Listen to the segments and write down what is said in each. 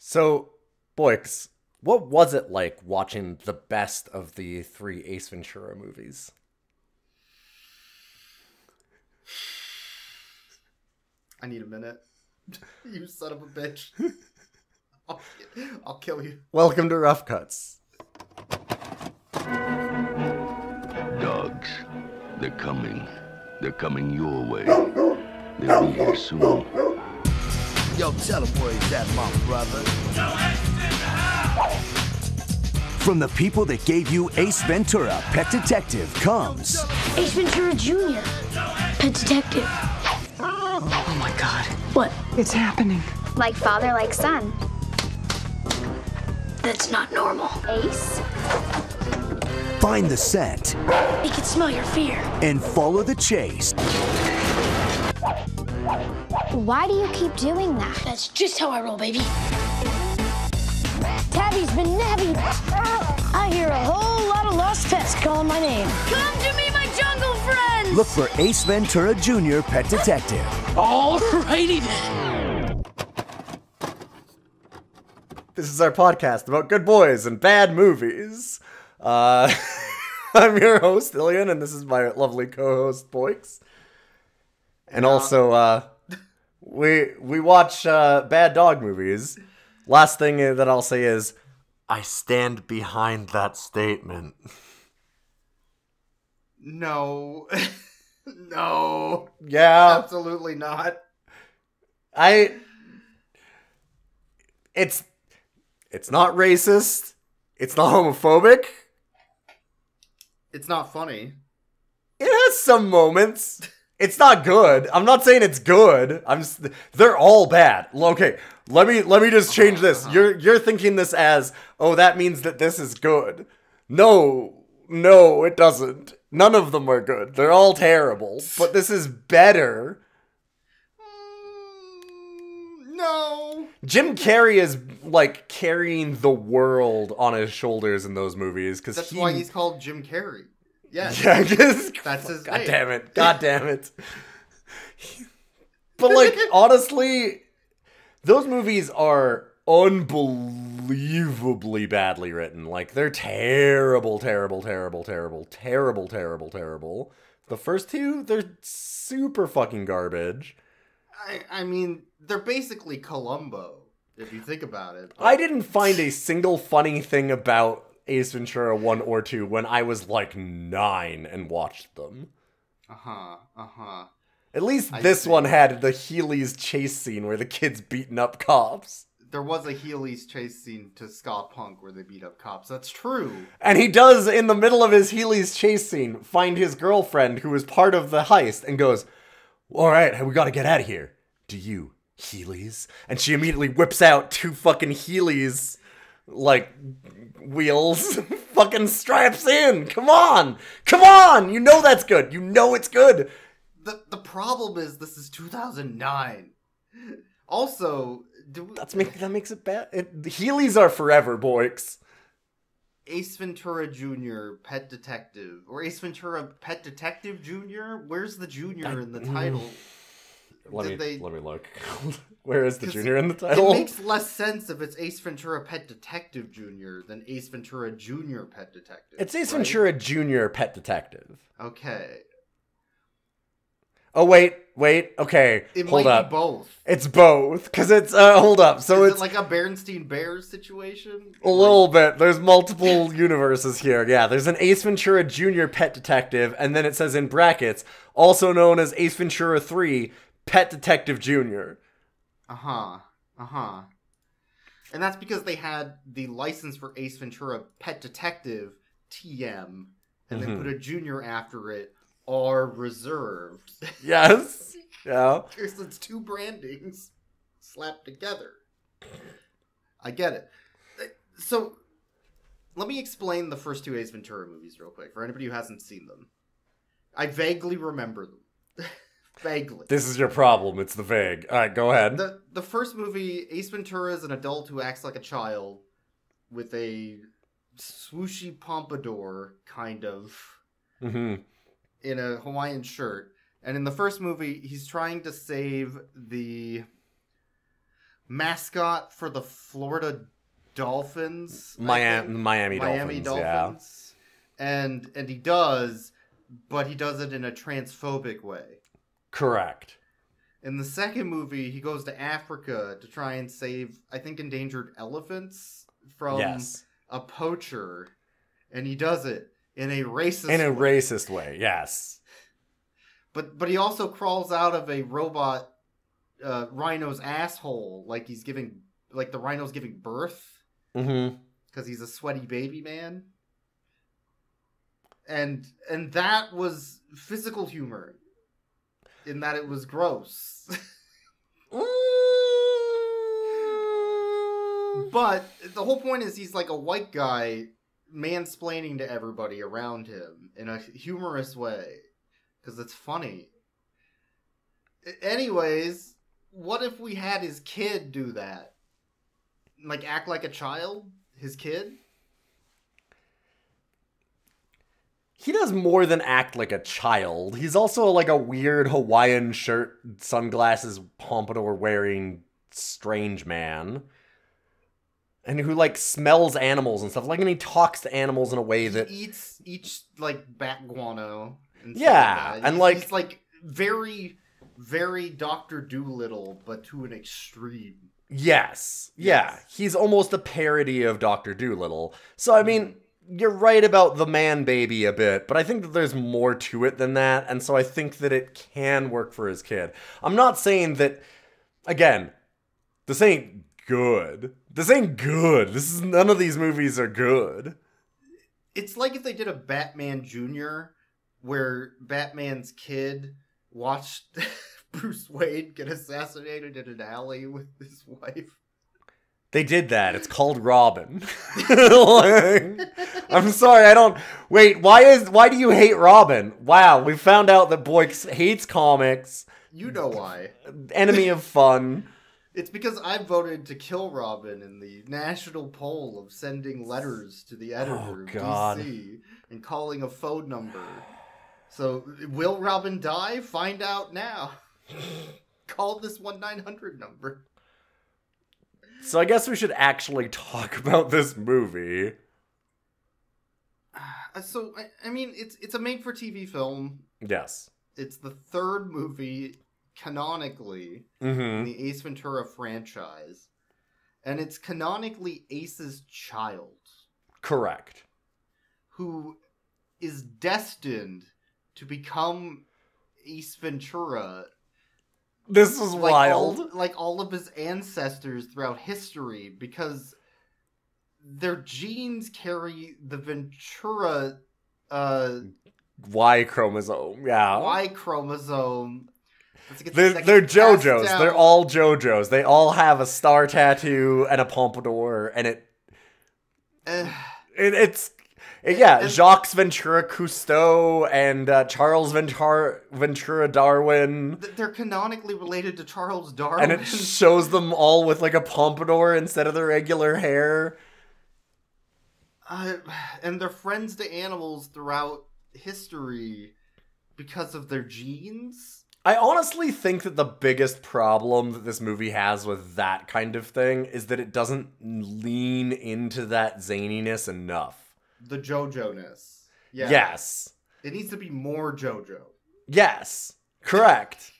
So, Boix, what was it like watching the best of the three Ace Ventura movies? I need a minute. You son of a bitch. I'll, I'll kill you. Welcome to Rough Cuts. Dogs, they're coming. They're coming your way. They'll be here soon. Yo, tell him where he's at, my brother. From the people that gave you Ace Ventura, Pet Detective, comes Ace Ventura Jr., Pet Detective. Oh my god. What? It's happening. Like father, like son. That's not normal. Ace? Find the Scent, He can smell your fear. and Follow the Chase. Why do you keep doing that? That's just how I roll, baby. Tabby's been nabby. I hear a whole lot of lost pets calling my name. Come to me, my jungle friends! Look for Ace Ventura Jr., Pet Detective. Alrighty then. This is our podcast about good boys and bad movies. I'm your host, Ilian, and this is my lovely co-host, Boix. And also, we watch bad dog movies. Last thing that I'll say is, I stand behind that statement. No. No. Yeah. Absolutely not. It's not racist. It's not homophobic. It's not funny. It has some moments. It's not good. I'm not saying it's good. They're all bad. Okay, let me just change this. You're thinking this as, oh, that means that this is good. No, it doesn't. None of them are good. They're all terrible. But this is better. No. Jim Carrey is like carrying the world on his shoulders in those movies because That's why he's called Jim Carrey. Yes. Yeah, That's his God name. damn it. God damn it. But, like, honestly, those movies are unbelievably badly written. Like, they're terrible, terrible, terrible, terrible, terrible, terrible, terrible. The first two, they're super fucking garbage. I mean, they're basically Columbo, if you think about it. I didn't find a single funny thing about Ace Ventura 1 or 2 when I was like 9 and watched them. At least this one had the Heelys chase scene where the kid's beating up cops. There was a Heelys chase scene to Ska Punk where they beat up cops. That's true. And he does, in the middle of his Heelys chase scene, find his girlfriend who was part of the heist and goes, alright, we gotta get out of here. Do you, Heelys? And she immediately whips out 2 fucking Heelys, like, wheels, fucking straps in. Come on! You know that's good. You know it's good. The problem is this is 2009. Also, That makes it bad. The Heelys are forever, boys. Ace Ventura Jr., Pet Detective, or Ace Ventura Pet Detective Jr.? Where's the Jr. in the title? Let me look. Where is the Jr. in the title? It makes less sense if it's Ace Ventura Pet Detective Jr. than Ace Ventura Jr. Pet Detective. It's Ace Ventura Jr. Pet Detective. Okay. Oh, wait, okay, It hold might up. be both. It's both, because it's, hold up, so Is it's it like a Berenstein Bears situation? a little bit, there's multiple universes here, yeah, there's an Ace Ventura Jr. Pet Detective, and then it says in brackets, also known as Ace Ventura 3, Pet Detective Jr. And that's because they had the license for Ace Ventura Pet Detective, TM, and they put a junior after it, R reserved. Yes, yeah. Because it's 2 brandings slapped together. I get it. So, let me explain the first 2 Ace Ventura movies real quick, for anybody who hasn't seen them. I vaguely remember them. Vaguely. This is your problem, it's the vague. Alright, go ahead. The first movie, Ace Ventura is an adult who acts like a child with a swooshy pompadour, kind of, in a Hawaiian shirt. And in the first movie, he's trying to save the mascot for the Florida Dolphins. Miami Dolphins, Dolphins. Yeah. And he does, but he does it in a transphobic way. Correct. In the second movie, he goes to Africa to try and save, I think, endangered elephants from a poacher. And he does it in a racist way. Racist way, yes. But he also crawls out of a robot rhino's asshole like the rhino's giving birth. Mm-hmm. Because he's a sweaty baby man. And that was physical humor. In that it was gross. But the whole point is he's like a white guy mansplaining to everybody around him in a humorous way. Because it's funny. Anyways, what if we had his kid do that? Like, act like a child? His kid? He does more than act like a child. He's also like a weird Hawaiian shirt, sunglasses, pompadour wearing strange man. And who like smells animals and stuff. Like, and he talks to animals in a way that he eats like bat guano. And yeah, like and like he's like very, very Dr. Dolittle, but to an extreme. Yes. Yeah. He's almost a parody of Dr. Dolittle. So I mean, you're right about the man baby a bit, but I think that there's more to it than that, and so I think that it can work for his kid. I'm not saying that, again, this ain't good. This ain't good. None of these movies are good. It's like if they did a Batman Jr., where Batman's kid watched Bruce Wayne get assassinated in an alley with his wife. They did that. It's called Robin. I'm sorry, I don't... Wait, why do you hate Robin? Wow, we found out that Boyks hates comics. You know why. Enemy of fun. It's because I voted to kill Robin in the national poll of sending letters to the editor of DC and calling a phone number. So, will Robin die? Find out now. Call this 1-900 number. So I guess we should actually talk about this movie. So, I mean, it's a made-for-TV film. Yes. It's the third movie, canonically, in the Ace Ventura franchise. And it's canonically Ace's child. Correct. Who is destined to become Ace Ventura. This is wild. Like all of his ancestors throughout history, because their genes carry the Ventura Y chromosome. Yeah. Y chromosome. They're JoJo's. They're all JoJo's. They all have a star tattoo and a pompadour, and Jacques Ventura Cousteau and Charles Ventura Darwin. They're canonically related to Charles Darwin. And it shows them all with like a pompadour instead of the regular hair. And they're friends to animals throughout history because of their genes. I honestly think that the biggest problem that this movie has with that kind of thing is that it doesn't lean into that zaniness enough. The JoJo-ness. Yeah. Yes. It needs to be more JoJo. Yes. Correct.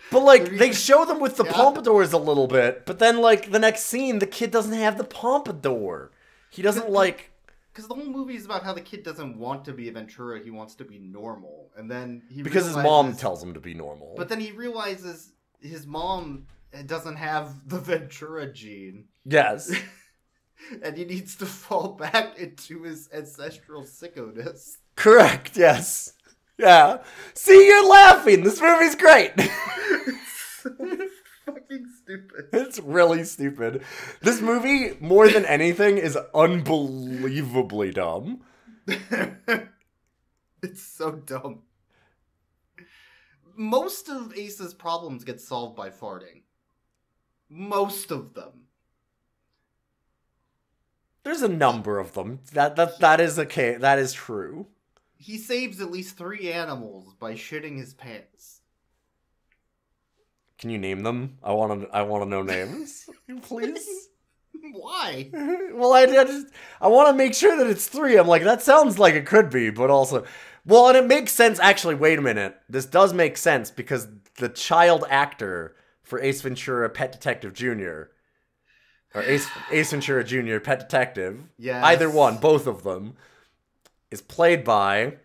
But, like, they show them with the pompadours a little bit, but then, like, the next scene, the kid doesn't have the pompadour. He doesn't, like... Because the whole movie is about how the kid doesn't want to be a Ventura, he wants to be normal. And then he Because his mom tells him to be normal. But then he realizes his mom doesn't have the Ventura gene. Yes. And he needs to fall back into his ancestral sickoness. Correct, yes. Yeah. See, you're laughing! This movie's great! It's fucking stupid. It's really stupid. This movie, more than anything, is unbelievably dumb. It's so dumb. Most of Ace's problems get solved by farting. Most of them. There's a number of them. That is okay. That is true. He saves at least 3 animals by shitting his pants. Can you name them? I want to know names, please. Why? Well, I want to make sure that it's 3. I'm like, that sounds like it could be, but also, well, and it makes sense. Actually, wait a minute. This does make sense because the child actor for Ace Ventura: Pet Detective Jr. or Ace Ventura Jr. Pet Detective, yes. Either one, both of them, is played by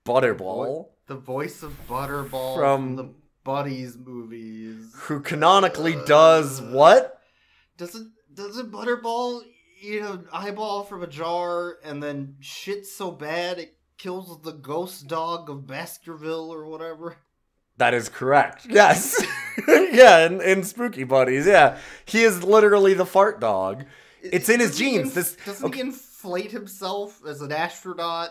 Butterball, the voice of Butterball from the Buddies movies, who canonically does what? Doesn't Butterball eat an eyeball from a jar and then shit so bad it kills the ghost dog of Baskerville or whatever? That is correct. Yes. Yeah, in Spooky Buddies, yeah. He is literally the fart dog. It's in his genes. Doesn't he inflate himself as an astronaut?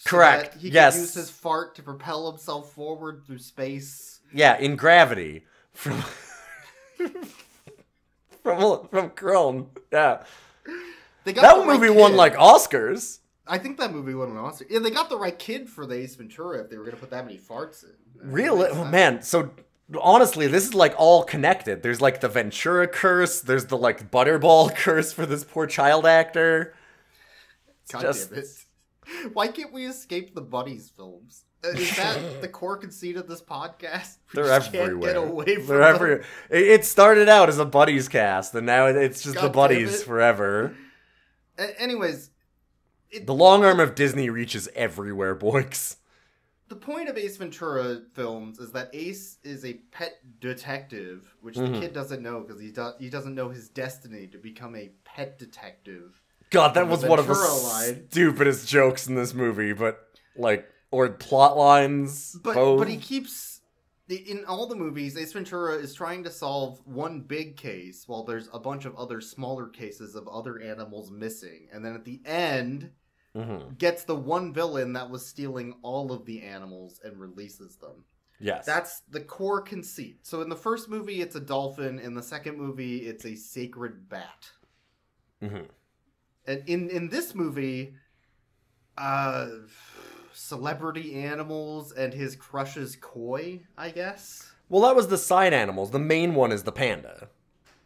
Correct. So that he yes. can use his fart to propel himself forward through space. Yeah, in Gravity. From Crone. Yeah. That movie won like Oscars. I think that movie won an Oscar. Yeah, they got the right kid for the Ace Ventura if they were going to put that many farts in. Really? Oh, man, so honestly, this is like all connected. There's like the Ventura curse. There's the like Butterball curse for this poor child actor. God damn it. Why can't we escape the Buddies films? Is that the core conceit of this podcast? They're everywhere. Can't get away from They're them. everywhere. It started out as a Buddies cast, and now it's just God the damn Buddies it. forever. Anyways. The long arm of Disney reaches everywhere, boys. The point of Ace Ventura films is that Ace is a pet detective, which the kid doesn't know because he doesn't know his destiny to become a pet detective. God, that was one of the line. stupidest jokes in this movie, but like, or plot lines. But he keeps in all the movies. Ace Ventura is trying to solve one big case while there's a bunch of other smaller cases of other animals missing, and then at the end gets the one villain that was stealing all of the animals and releases them. Yes, that's the core conceit. So in the first movie, it's a dolphin. In the second movie, it's a sacred bat. And in this movie, celebrity animals and his crush's koi, I guess. Well, that was the side animals. The main one is the panda.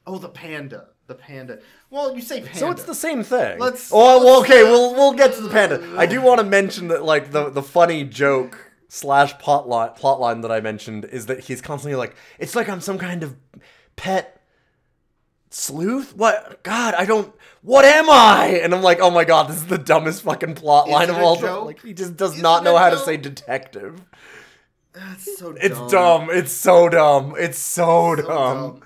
Oh, the panda. The panda. Well, you say panda. So it's the same thing. We'll get to the panda. I do want to mention that, like, the funny joke / plotline that I mentioned is that he's constantly like, it's like I'm some kind of pet sleuth? What? God, what am I? And I'm like, oh my god, this is the dumbest fucking plot line of all time. Like, he just does not know how to say detective. That's so dumb. It's dumb. It's so dumb. It's so dumb.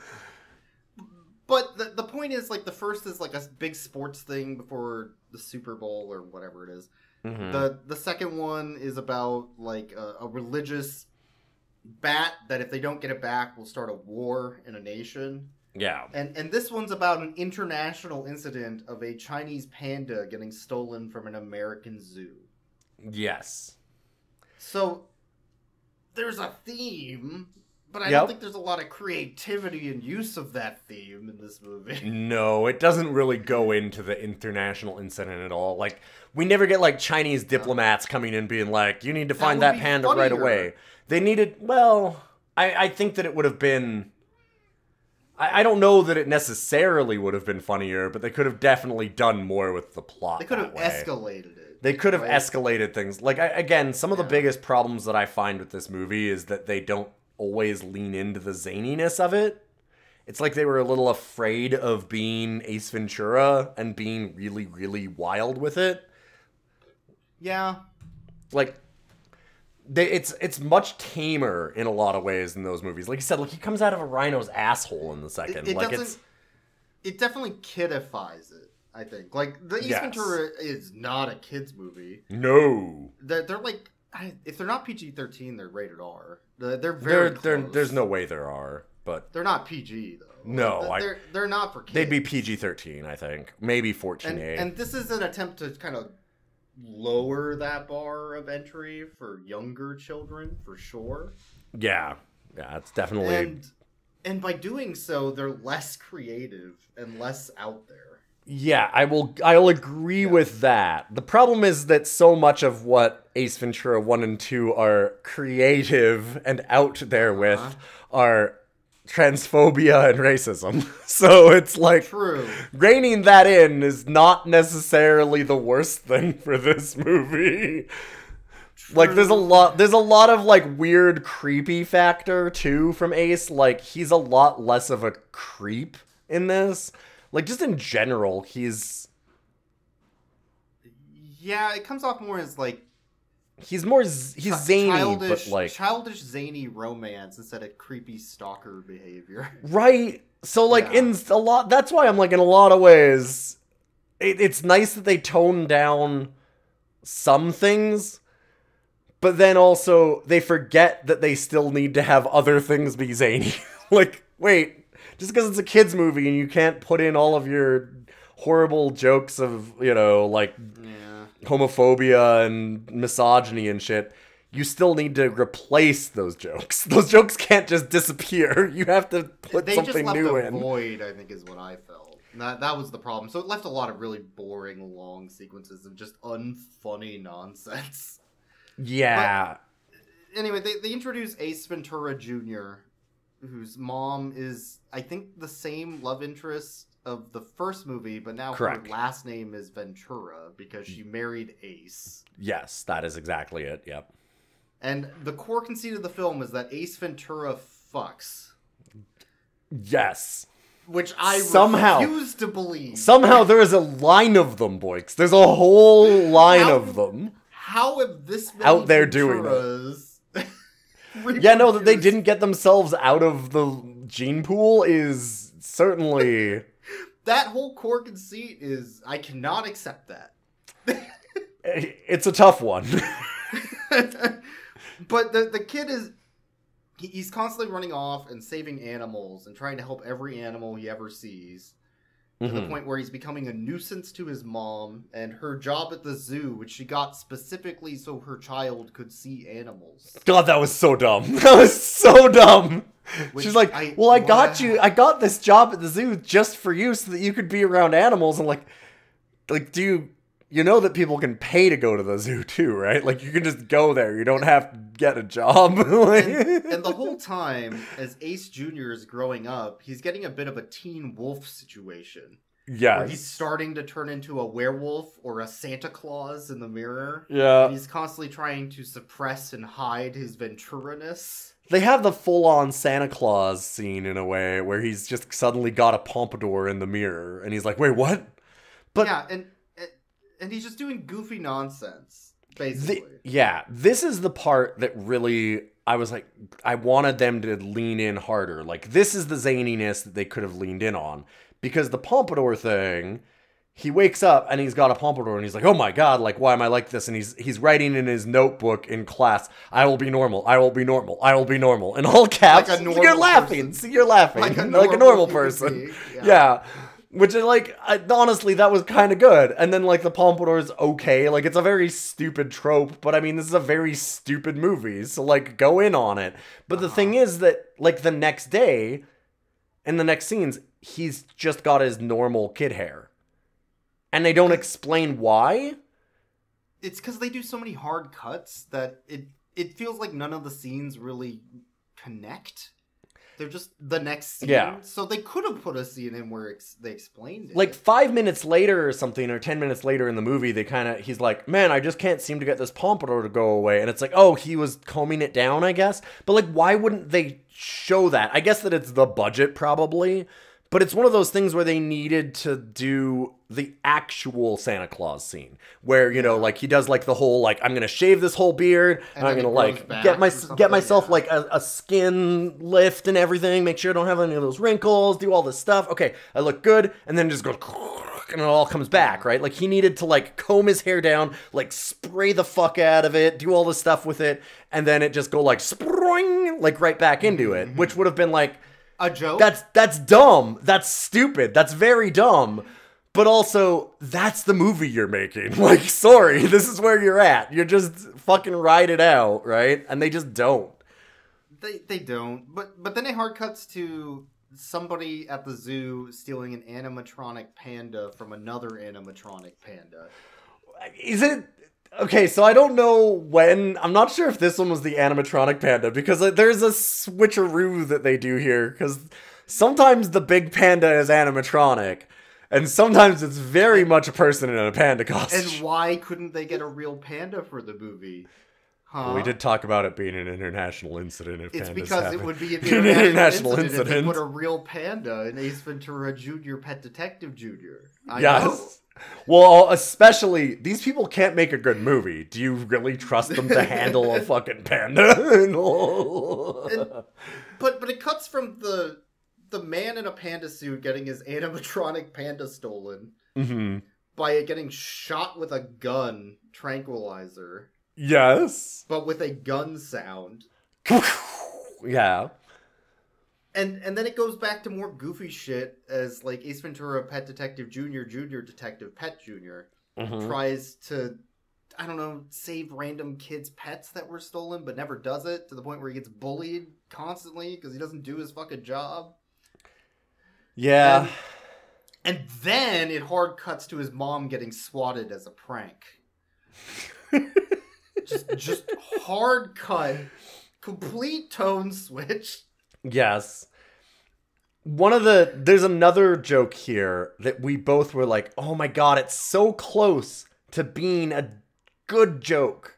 But the point is, like, the first is like a big sports thing before the Super Bowl or whatever it is. The second one is about like a religious bat that if they don't get it back will start a war in a nation. Yeah. And this one's about an international incident of a Chinese panda getting stolen from an American zoo. Yes. So there's a theme, but I don't think there's a lot of creativity and use of that theme in this movie. No, it doesn't really go into the international incident at all. Like, we never get, like, Chinese diplomats coming in being like, you need to find that panda right away. They needed, well, I think that it would have been... I don't know that it necessarily would have been funnier, but they could have definitely done more with the plot. They could have escalated it. They could have escalated things. Like, again, some of the biggest problems that I find with this movie is that they don't always lean into the zaniness of it. It's like they were a little afraid of being Ace Ventura and being really, really wild with it. Yeah. Like, it's much tamer in a lot of ways in those movies. Like you said, like, he comes out of a rhino's asshole in the second. It definitely kidifies it, I think. Like, the Ace Ventura is not a kid's movie. No. They're like, if they're not PG-13, they're rated R. They're very close. There's no way there are, but... They're not PG, though. No. They're not for kids. They'd be PG-13, I think. Maybe 14A. And this is an attempt to kind of lower that bar of entry for younger children, for sure. Yeah, it's definitely... And by doing so, they're less creative and less out there. Yeah, I'll agree with that. The problem is that so much of what Ace Ventura 1 and 2 are creative and out there with are transphobia and racism. So it's like True. reining that in is not necessarily the worst thing for this movie. Like there's a lot of like weird creepy factor too from Ace. Like he's a lot less of a creep in this. Like, just in general, he's... Yeah, it comes off more as, like... He's zany, but, like... Childish, zany romance instead of creepy stalker behavior. Right? So, like, in a lot... That's why I'm, like, in a lot of ways... It's nice that they tone down some things, but then also they forget that they still need to have other things be zany. Like, wait... Just because it's a kid's movie and you can't put in all of your horrible jokes of, you know, like homophobia and misogyny and shit, you still need to replace those jokes. Those jokes can't just disappear. You have to put something new in. They just left a void, I think, is what I felt. That was the problem. So it left a lot of really boring, long sequences of just unfunny nonsense. Yeah. But anyway, they introduce Ace Ventura Jr., whose mom is, I think, the same love interest of the first movie, but now her last name is Ventura because she married Ace. Yes, that is exactly it, yep. And the core conceit of the film is that Ace Ventura fucks. Yes. Which I refuse to believe. Somehow there is a line of them, Boykes. There's a whole line of them. How have this many out there doing it? Yeah, no, that they didn't get themselves out of the gene pool is certainly... That whole core conceit is... I cannot accept that. It's a tough one. But the kid is... He's constantly running off and saving animals and trying to help every animal he ever sees. To the point where he's becoming a nuisance to his mom and her job at the zoo, which she got specifically so her child could see animals. God, that was so dumb. That was so dumb. She's like, I got this job at the zoo just for you so that you could be around animals. And like, do you know that people can pay to go to the zoo too, right? Like, you can just go there. You don't have to get a job. and the whole time, as Ace Jr. is growing up, he's getting a bit of a Teen Wolf situation. Yeah. Where he's starting to turn into a werewolf or a Santa Claus in the mirror. Yeah. And he's constantly trying to suppress and hide his Ventura-ness. They have the full-on Santa Claus scene in a way where he's just suddenly got a pompadour in the mirror. And he's like, wait, what? But yeah, and he's just doing goofy nonsense, basically. This is the part that really, I was like, I wanted them to lean in harder. Like, this is the zaniness that they could have leaned in on. Because the pompadour thing, he wakes up and he's got a pompadour and he's like, oh my god, like, why am I like this? And he's writing in his notebook in class, I will be normal, I will be normal, I will be normal. In all caps, like you're laughing. See, you're laughing. Like a normal person. Yeah. Which is like, honestly, that was kind of good. And then like the pompadour's okay. Like, it's a very stupid trope, but I mean, this is a very stupid movie. So like, go in on it. But the thing is that like the next day, in the next scenes, he's just got his normal kid hair. And they don't explain why. It's because they do so many hard cuts that it feels like none of the scenes really connect. They're just the next scene. Yeah. So they could have put a scene in where they explained it. Like 5 minutes later or something, or 10 minutes later in the movie, he's like, man, I just can't seem to get this pompadour to go away. And it's like, oh, he was combing it down, I guess. But like, why wouldn't they show that? I guess that it's the budget probably. But it's one of those things where they needed to do the actual Santa Claus scene. Where, you know, like, he does, like, the whole, like, I'm going to shave this whole beard. And I'm going to, like, get myself, like, a skin lift and everything. Make sure I don't have any of those wrinkles. Do all this stuff. Okay, I look good. And then just go, and it all comes back, right? Like, he needed to, like, comb his hair down, like, spray the fuck out of it, do all this stuff with it. And then it just go, like, spring, like, right back into it. Which would have been, like... a joke? That's dumb. That's stupid. That's very dumb. But also, that's the movie you're making. Like, sorry, this is where you're at. You're just fucking ride it out, right? And they just don't. They don't. But then it hard cuts to somebody at the zoo stealing an animatronic panda from another animatronic panda. Is it... Okay, so I don't know when... I'm not sure if this one was the animatronic panda, because there's a switcheroo that they do here, because sometimes the big panda is animatronic, and sometimes it's very much a person in a panda costume. And why couldn't they get a real panda for the movie? Huh? Well, we did talk about it being an international incident if It's pandas because happen. it would be an An international incident if they incident. put a real panda in Ace Ventura Jr. Pet Detective Jr. I know. Yes. Well, especially, these people can't make a good movie. Do you really trust them to handle a fucking panda? But it cuts from the man in a panda suit getting his animatronic panda stolen by it getting shot with a gun tranquilizer, Yes. but with a gun sound. Yeah. And then it goes back to more goofy shit as like Ace Ventura Pet Detective Jr. Junior Detective Pet Jr. tries to, I don't know, save random kids' pets that were stolen, but never does it, to the point where he gets bullied constantly because he doesn't do his fucking job. Yeah. And then it hard cuts to his mom getting swatted as a prank. just hard cut, complete tone switch. Yes. There's another joke here that we both were like, oh my god, it's so close to being a good joke.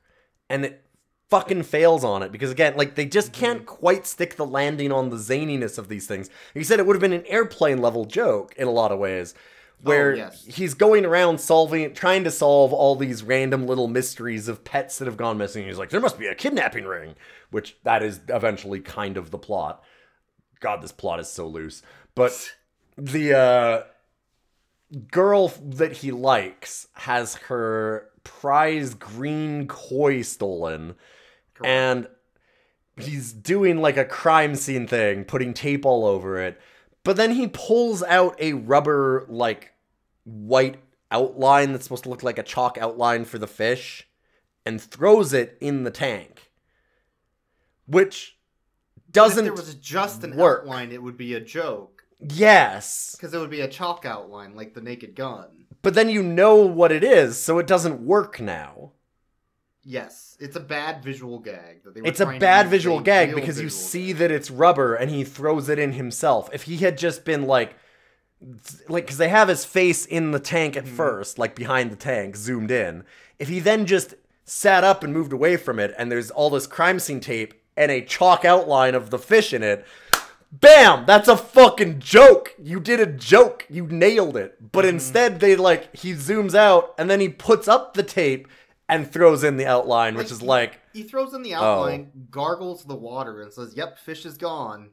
And it fucking fails on it. Because again, like, they just can't quite stick the landing on the zaniness of these things. He said it would have been an airplane level joke in a lot of ways. Where he's going around trying to solve all these random little mysteries of pets that have gone missing. He's like, there must be a kidnapping ring. Which, that is eventually kind of the plot. God, this plot is so loose. But the girl that he likes has her prized green koi stolen. Correct. And he's doing like a crime scene thing, putting tape all over it. But then he pulls out a rubber, like, white outline that's supposed to look like a chalk outline for the fish and throws it in the tank. Which doesn't work. If there was just an outline, it would be a joke. Yes. Because it would be a chalk outline, like the Naked Gun. But then you know what it is, so it doesn't work now. Yes. It's a bad visual gag. It's a bad visual gag because you see that it's rubber and he throws it in himself. If he had just been like, because they have his face in the tank at first, like behind the tank, zoomed in. If he then just sat up and moved away from it and there's all this crime scene tape and a chalk outline of the fish in it, bam! That's a fucking joke! You did a joke! You nailed it! But instead, he zooms out, and then he puts up the tape and throws in the outline, which is like... He throws in the outline, gargles the water, and says, yep, fish is gone.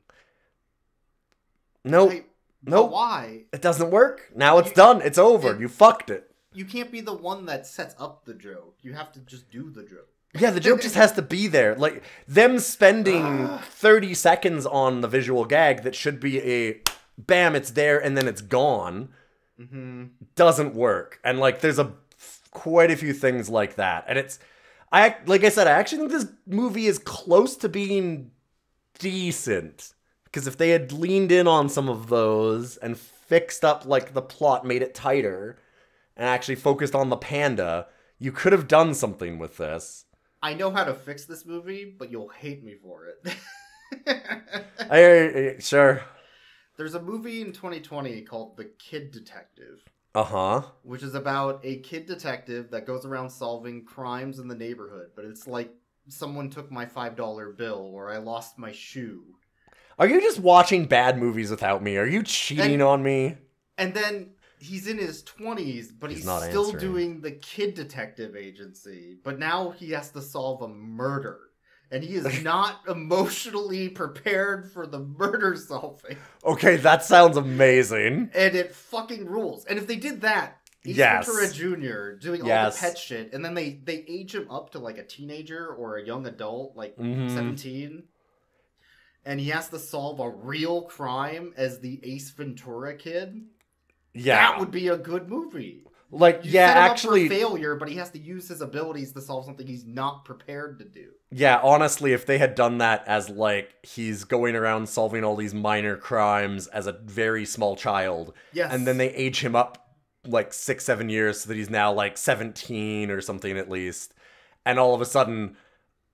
Nope. Nope. Why? It doesn't work. Now it's done. It's over. You fucked it. You can't be the one that sets up the joke. You have to just do the joke. Yeah, the joke just has to be there. Like, them spending 30 seconds on the visual gag that should be a bam, it's there, and then it's gone, doesn't work. And, like, there's quite a few things like that. And like I said, I actually think this movie is close to being decent. Because if they had leaned in on some of those and fixed up, like, the plot, made it tighter, and actually focused on the panda, you could have done something with this. I know how to fix this movie, but you'll hate me for it. Sure. There's a movie in 2020 called The Kid Detective. Uh-huh. Which is about a kid detective that goes around solving crimes in the neighborhood. But it's like someone took my $5 bill or I lost my shoe. Are you just watching bad movies without me? Are you cheating on me? And then he's in his 20s, but he's still doing the kid detective agency. But now he has to solve a murder. And he is not emotionally prepared for the murder solving. Okay, that sounds amazing. And it fucking rules. And if they did that, Ace Ventura Jr. doing all the pet shit, and then they age him up to like a teenager or a young adult, like 17, and he has to solve a real crime as the Ace Ventura kid, that would be a good movie. Like, You yeah, set him actually, up for failure, but he has to use his abilities to solve something he's not prepared to do. yeah, honestly, if they had done that as, like, he's going around solving all these minor crimes as a very small child, Yes. and then they age him up, like, 6-7 years so that he's now, like, 17 or something at least, and all of a sudden,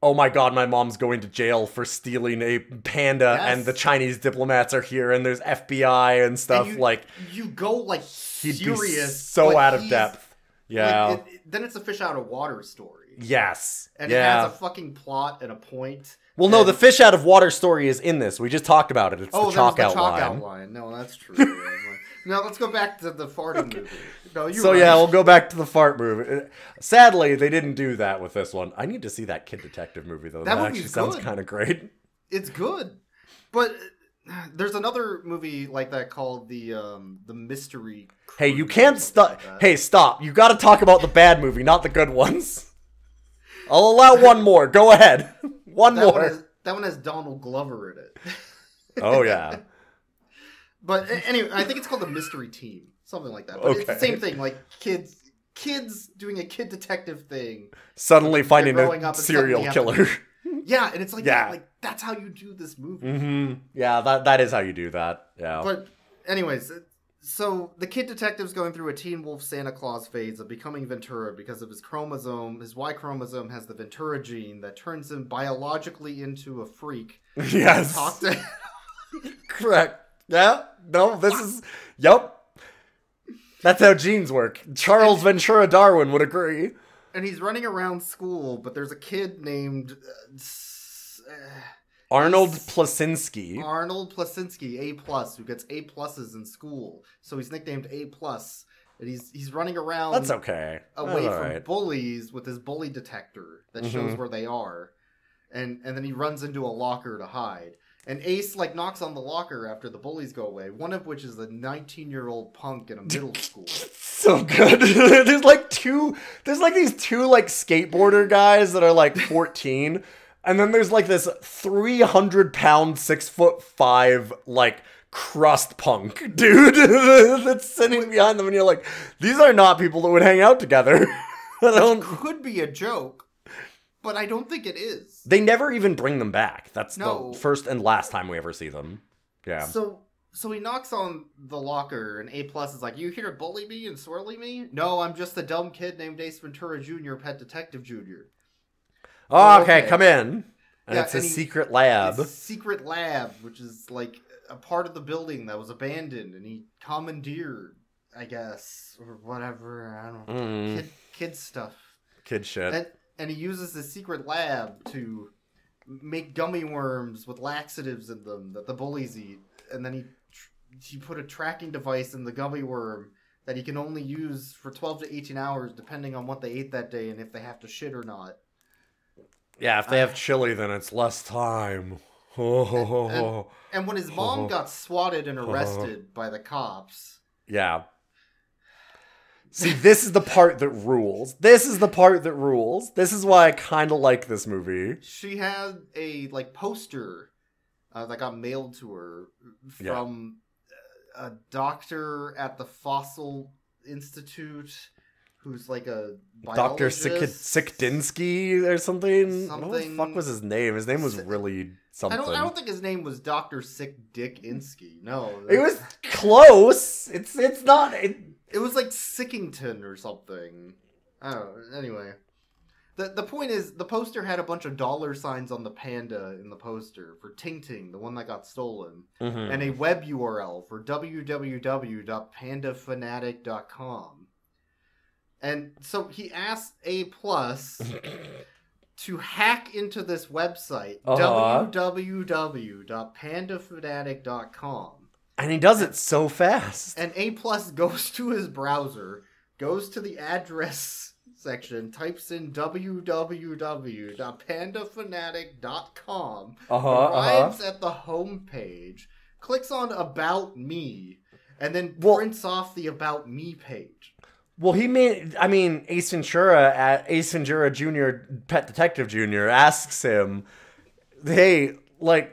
oh my god, my mom's going to jail for stealing a panda, Yes. and the Chinese diplomats are here, and there's FBI and stuff, And like, you go, like, he'd serious. be so but out of he's- depth. Yeah. Like, then it's a fish out of water story. Yes. And yeah. it has a fucking plot and a point. Well, no, and- the fish out of water story is in this. We just talked about it. It's Oh, the chalk that was the outline. chalk outline. No, that's true. Now let's go back to the farting movie. No, you're So right. yeah, we'll go back to the fart movie. Sadly, they didn't do that with this one. I need to see that Kid Detective movie though. That That movie's actually sounds good. kind of great. It's good, but there's another movie like that called the Mystery. Hey, you Crew or can't something stop. like that. Hey, stop! You got to talk about the bad movie, not the good ones. I'll allow one more. Go ahead. One that more. that one has Donald Glover in it. Oh yeah. But anyway, I think it's called the Mystery Team, something like that. But it's the Okay. same thing, like kids doing a kid detective thing. Suddenly finding growing a up and serial suddenly killer. Yeah, and it's like Yeah. like that's how you do this movie. Mm-hmm. Yeah, that is how you do that. Yeah. But anyways, so the kid detective's going through a Teen Wolf Santa Claus phase of becoming Ventura because of his chromosome. His Y chromosome has the Ventura gene that turns him biologically into a freak. Yes. Talk to Correct. Yeah. No, this is. Yep. That's how genes work. Charles Ventura Darwin would agree. and he's running around school, but there's a kid named Arnold Plasinski. Arnold Plasinski, A+, who gets A+s in school. So he's nicknamed A+. And he's running around That's okay. away That's from alright. bullies with his bully detector that shows where they are. And then he runs into a locker to hide. And Ace knocks on the locker after the bullies go away, one of which is a 19-year-old punk in a middle school. So good. There's these two skateboarder guys that are 14. And then there's this 300-pound, 6'5", crust punk dude that's sitting behind them, and you're like, these are not people that would hang out together. Could be a joke, but I don't think it is. They never even bring them back. That's No. the first and last time we ever see them. Yeah. So he knocks on the locker, and A+ is like, "You here to bully me and swirly me?" "No, I'm just a dumb kid named Ace Ventura Jr., Pet Detective Jr." Oh, okay, come in. And Yeah, it's a and secret lab. It's a secret lab, which is a part of the building that was abandoned, and he commandeered, I guess, or whatever. I don't know. Kid stuff. Kid shit. And he uses this secret lab to make gummy worms with laxatives in them that the bullies eat, and then he put a tracking device in the gummy worm that he can only use for 12 to 18 hours depending on what they ate that day and if they have to shit or not. Yeah, if they have chili, then it's less time. And when his mom got swatted and arrested by the cops... Yeah. See, this is the part that rules. This is the part that rules. This is why I kind of like this movie. She had a poster that got mailed to her from a doctor at the Fossil Institute who's a Dr. biologist. Sikdinsky or something? What the Something- fuck was his name? His name was really something. I don't think his name was Dr. Sick Dick Insky. No. It was close. It's not... It was Sickington or something. I don't know. Anyway. The point is, the poster had a bunch of dollar signs on the panda in the poster for Ting Ting, the one that got stolen, and a web URL for www.pandafanatic.com. And so he asked A+ to hack into this website, www.pandafanatic.com. And he does it so fast. And A+ goes to his browser, goes to the address section, types in www.pandafanatic.com, arrives at the home page, clicks on About Me, and then prints off the About Me page. Well, Ace Ventura Jr., Pet Detective Jr. asks him, hey,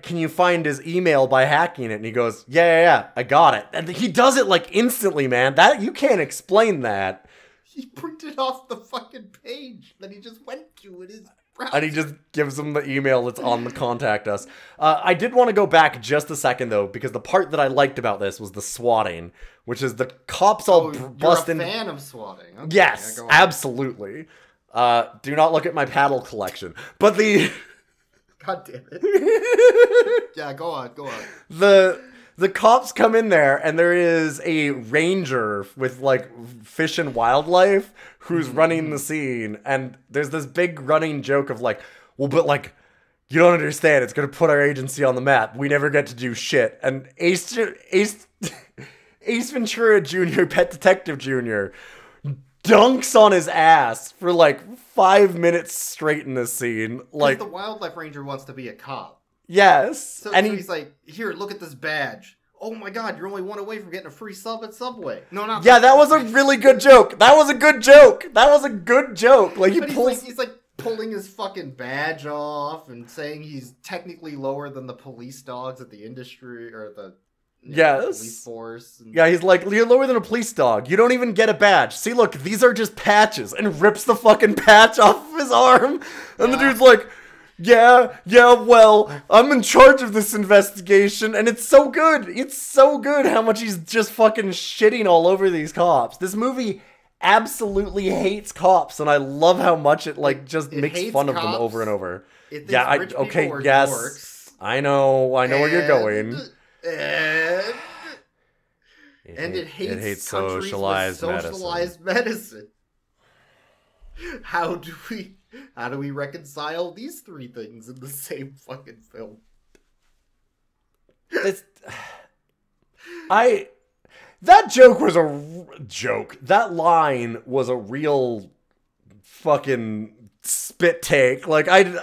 can you find his email by hacking it? And he goes, yeah, I got it. And he does it instantly, man. That you can't explain that. He printed off the fucking page that he just went to in his browser. And he just gives them the email that's on the contact us. I did want to go back just a second, though, because the part that I liked about this was the swatting, which is the cops all busting. You're a fan of swatting. Okay, yes, yeah, go on. absolutely. Do not look at my paddle collection. But the... God damn it. Yeah, go on. The cops come in there, and there is a ranger with, like, fish and wildlife who's running the scene. And there's this big running joke of, like, well, but, like, you don't understand. It's going to put our agency on the map. We never get to do shit. And Ace Ventura Jr., Pet Detective Jr., dunks on his ass for, like, 5 minutes straight in this scene. Like, the wildlife ranger wants to be a cop. Yes. So, and he's like, here, look at this badge. Oh my god, you're only one away from getting a free sub at Subway. No, not yeah, that was a really good joke. That was a good joke. Like, he's like pulling his fucking badge off and saying he's technically lower than the police dogs at the industry or the police force. And... yeah, he's like, you're lower than a police dog. You don't even get a badge. See, look, these are just patches. And rips the fucking patch off of his arm. And the dude's like... Yeah, well, I'm in charge of this investigation, and it's so good. It's so good how much he's just fucking shitting all over these cops. This movie absolutely hates cops, and I love how much it, like, just makes fun of them over and over. Dorks, I know where you're going. And it hates socialized medicine. How do we reconcile these three things in the same fucking film? That joke was a joke. That line was a real fucking spit take. Like, I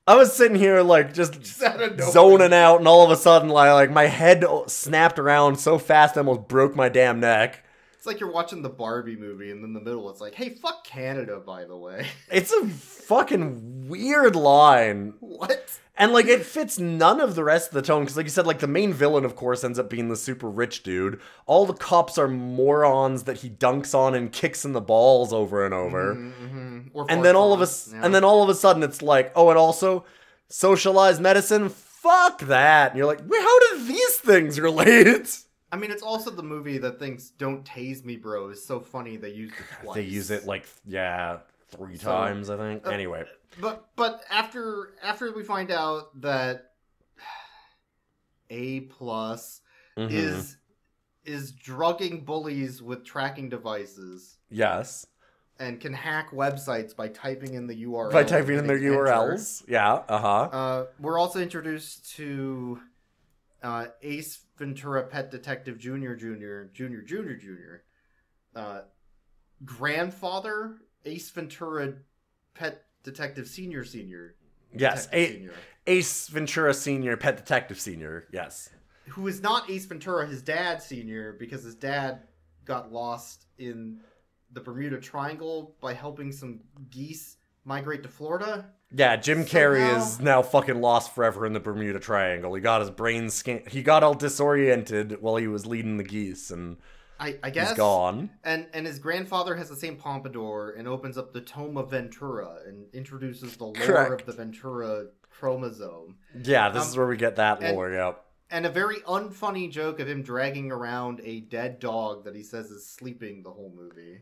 was sitting here, like, just zoning out, and all of a sudden, like my head snapped around so fast I almost broke my damn neck. It's like you're watching the Barbie movie, and in the middle it's like, hey, fuck Canada, by the way. It's a fucking weird line. What? And, like, it fits none of the rest of the tone, because, like you said, like, the main villain, of course, ends up being the super rich dude. All the cops are morons that he dunks on and kicks in the balls over and over. And then all of a sudden it's like, oh, and also, socialized medicine? Fuck that. And you're like, wait, how do these things relate? I mean, it's also the movie that thinks "Don't tase me, bro" is so funny they used it twice. They use it like 3 times, I think. Anyway, but after we find out that A+ is drugging bullies with tracking devices. Yes. And can hack websites by typing in the URL. By typing in their URLs. Yeah. We're also introduced to Ace Ventura Pet Detective Jr. Grandfather Ace Ventura Pet Detective Senior. Yes, Ace Ventura Senior Pet Detective Senior. Yes. Who is not Ace Ventura, his dad Senior, because his dad got lost in the Bermuda Triangle by helping some geese migrate to Florida. Yeah, Jim Carrey is now fucking lost forever in the Bermuda Triangle. He got his brain he got all disoriented while he was leading the geese, and I guess he's gone. And his grandfather has the same pompadour and opens up the Tome of Ventura and introduces the lore of the Ventura chromosome. Yeah, this is where we get that lore, yep. And a very unfunny joke of him dragging around a dead dog that he says is sleeping the whole movie.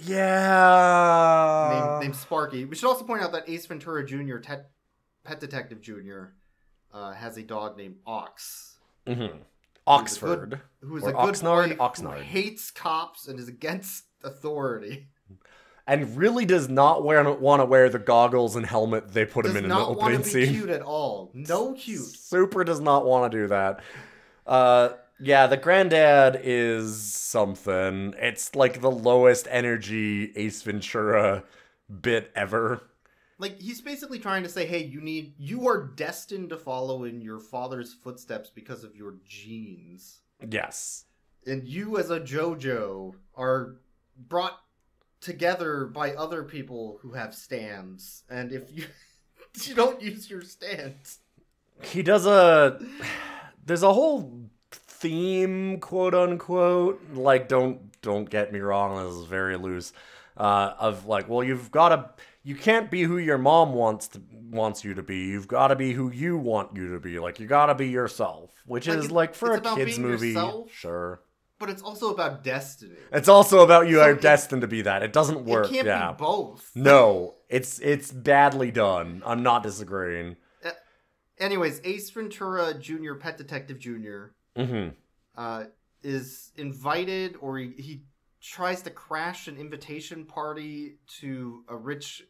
Yeah. Named Sparky. We should also point out that Ace Ventura Jr., Pet Detective Jr., has a dog named Ox. Mm-hmm. Oxford. Who is a good boy who hates cops and is against authority. And really does not want to wear the goggles and helmet they put him in the opening scene. Does not want to be cute at all. No cute. Super does not want to do that. Yeah, the granddad is something. It's like the lowest energy Ace Ventura bit ever. Like, he's basically trying to say, hey, you are destined to follow in your father's footsteps because of your genes. Yes. And you as a JoJo are brought together by other people who have stands. And if you don't use your stands. There's a whole theme, quote unquote. Like, don't get me wrong, this is very loose. Of like, well, you can't be who your mom wants you to be. You've got to be who you want you to be. Like, you got to be yourself, which is like for a kids movie, sure. But it's also about destiny. It's also about you are destined to be that. It doesn't work. It can't be both. No, it's badly done. I'm not disagreeing. Anyways, Ace Ventura Jr., Pet Detective Jr. Is invited, or he tries to crash an invitation party to a rich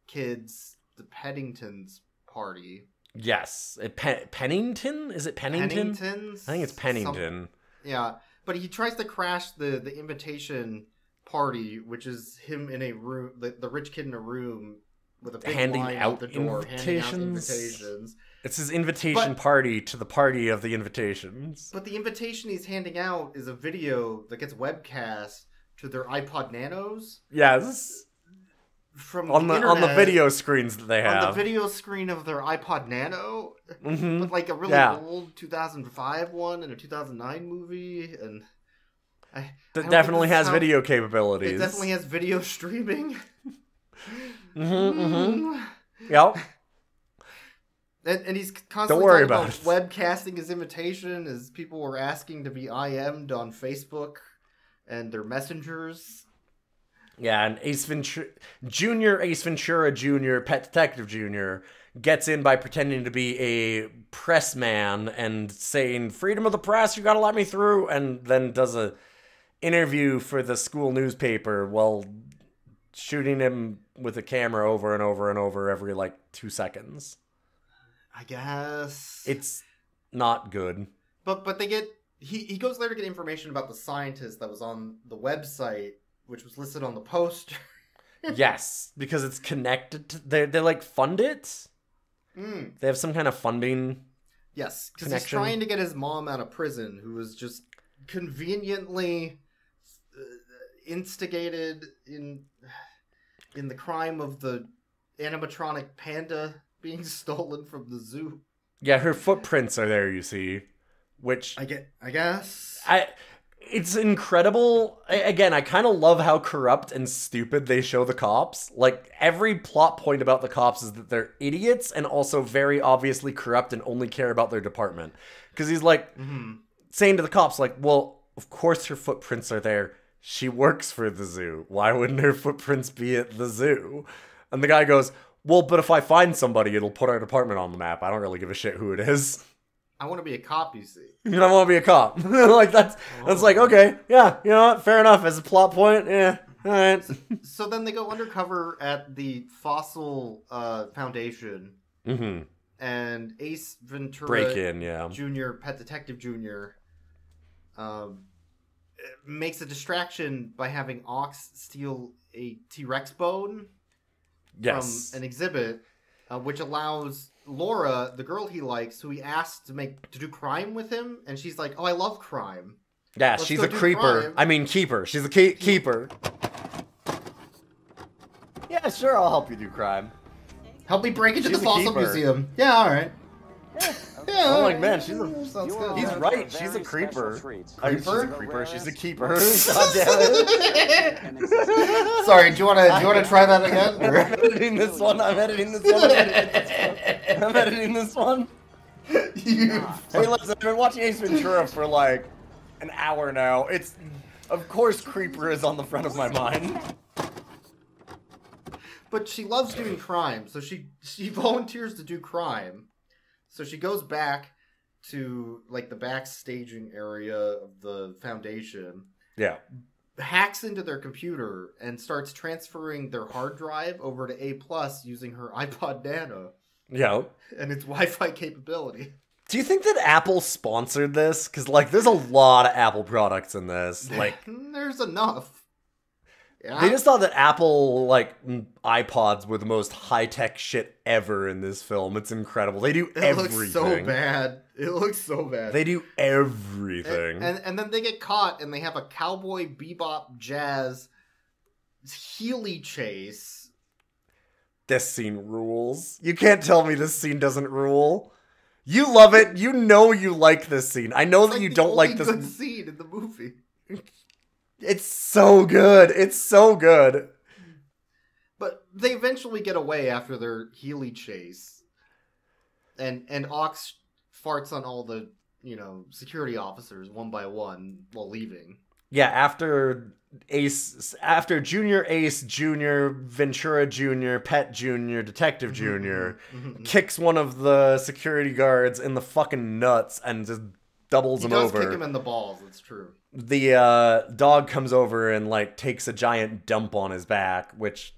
kid's, the Penningtons party. Yes. Pennington? Is it Pennington? Penningtons? I think it's Pennington. Yeah. But he tries to crash the invitation party, which is him in a room, the rich kid in a room with a big line out the door, handing out invitations. It's his invitation party to the party of the invitations. But the invitation he's handing out is a video that gets webcast to their iPod Nanos. Yes. From on the video screens that they have. On the video screen of their iPod Nano. With like a really old 2005 one and a 2009 movie. And that definitely has video capabilities. It definitely has video streaming. Yep. And he's constantly talking about webcasting his invitation as people were asking to be IM'd on Facebook and their messengers. Yeah, and Ace Ventura Jr., Pet Detective Jr., gets in by pretending to be a press man and saying, freedom of the press, you gotta let me through, and then does a interview for the school newspaper while shooting him with a camera over and over and over every, 2 seconds. I guess. It's not good. But they get... He goes there to get information about the scientist that was on the website, which was listed on the poster. Yes, because it's connected to... They fund it? They have some kind of funding. Yes, because he's trying to get his mom out of prison, who was just conveniently instigated in the crime of the animatronic panda being stolen from the zoo. Yeah, her footprints are there, you see. Which... I guess... It's incredible. Again, I kind of love how corrupt and stupid they show the cops. Every plot point about the cops is that they're idiots and also very obviously corrupt and only care about their department. Because he's saying to the cops, well, of course her footprints are there. She works for the zoo. Why wouldn't her footprints be at the zoo? And the guy goes, well, but if I find somebody, it'll put our department on the map. I don't really give a shit who it is. I want to be a cop, you see. You don't want to be a cop. That's okay. Yeah, you know what? Fair enough. As a plot point, yeah. All right. So then they go undercover at the Fossil Foundation. Mm-hmm. And Ace Ventura break in, yeah. Jr., Pet Detective Jr., makes a distraction by having Ox steal a T-Rex bone from an exhibit, which allows Laura, the girl he likes, who he asked to do crime with him, and she's like, "Oh, I love crime." Yeah, Let's she's a creeper. Crime. I mean, keeper. She's a keeper. Yeah, sure, I'll help you do crime. Help me break into the fossil museum. Yeah, all right. Yeah, I'm like, man, he's right. She's a creeper. She's a creeper. She's a keeper. God damn it. Sorry, do you want to try that again? I'm editing this one. I'm editing this one. Hey, listen, I've been watching Ace Ventura for an hour now. Of course, creeper is on the front of my mind. But she loves doing crime, so she volunteers to do crime. So she goes back to the backstaging area of the foundation. Yeah. Hacks into their computer and starts transferring their hard drive over to A+ using her iPod Nano. Yeah. And its Wi-Fi capability. Do you think that Apple sponsored this? Because there's a lot of Apple products in this. There's enough. Yeah. They just thought that Apple, iPods were the most high-tech shit ever in this film. It's incredible. They do everything. It looks so bad. It looks so bad. They do everything. And then they get caught, and they have a Cowboy Bebop Jazz Healy chase. This scene rules. You can't tell me this scene doesn't rule. You love it. You know you like this scene. I know that you don't like this. It's good scene in the movie. It's so good. It's so good. But they eventually get away after their Healy chase. And Ox farts on all the, security officers one by one while leaving. Yeah, after Junior Ace Jr., Ventura Jr., Pet Jr., Detective Jr. Kicks one of the security guards in the fucking nuts and just doubles him over. He does kick him in the balls, it's true. The dog comes over and, takes a giant dump on his back, which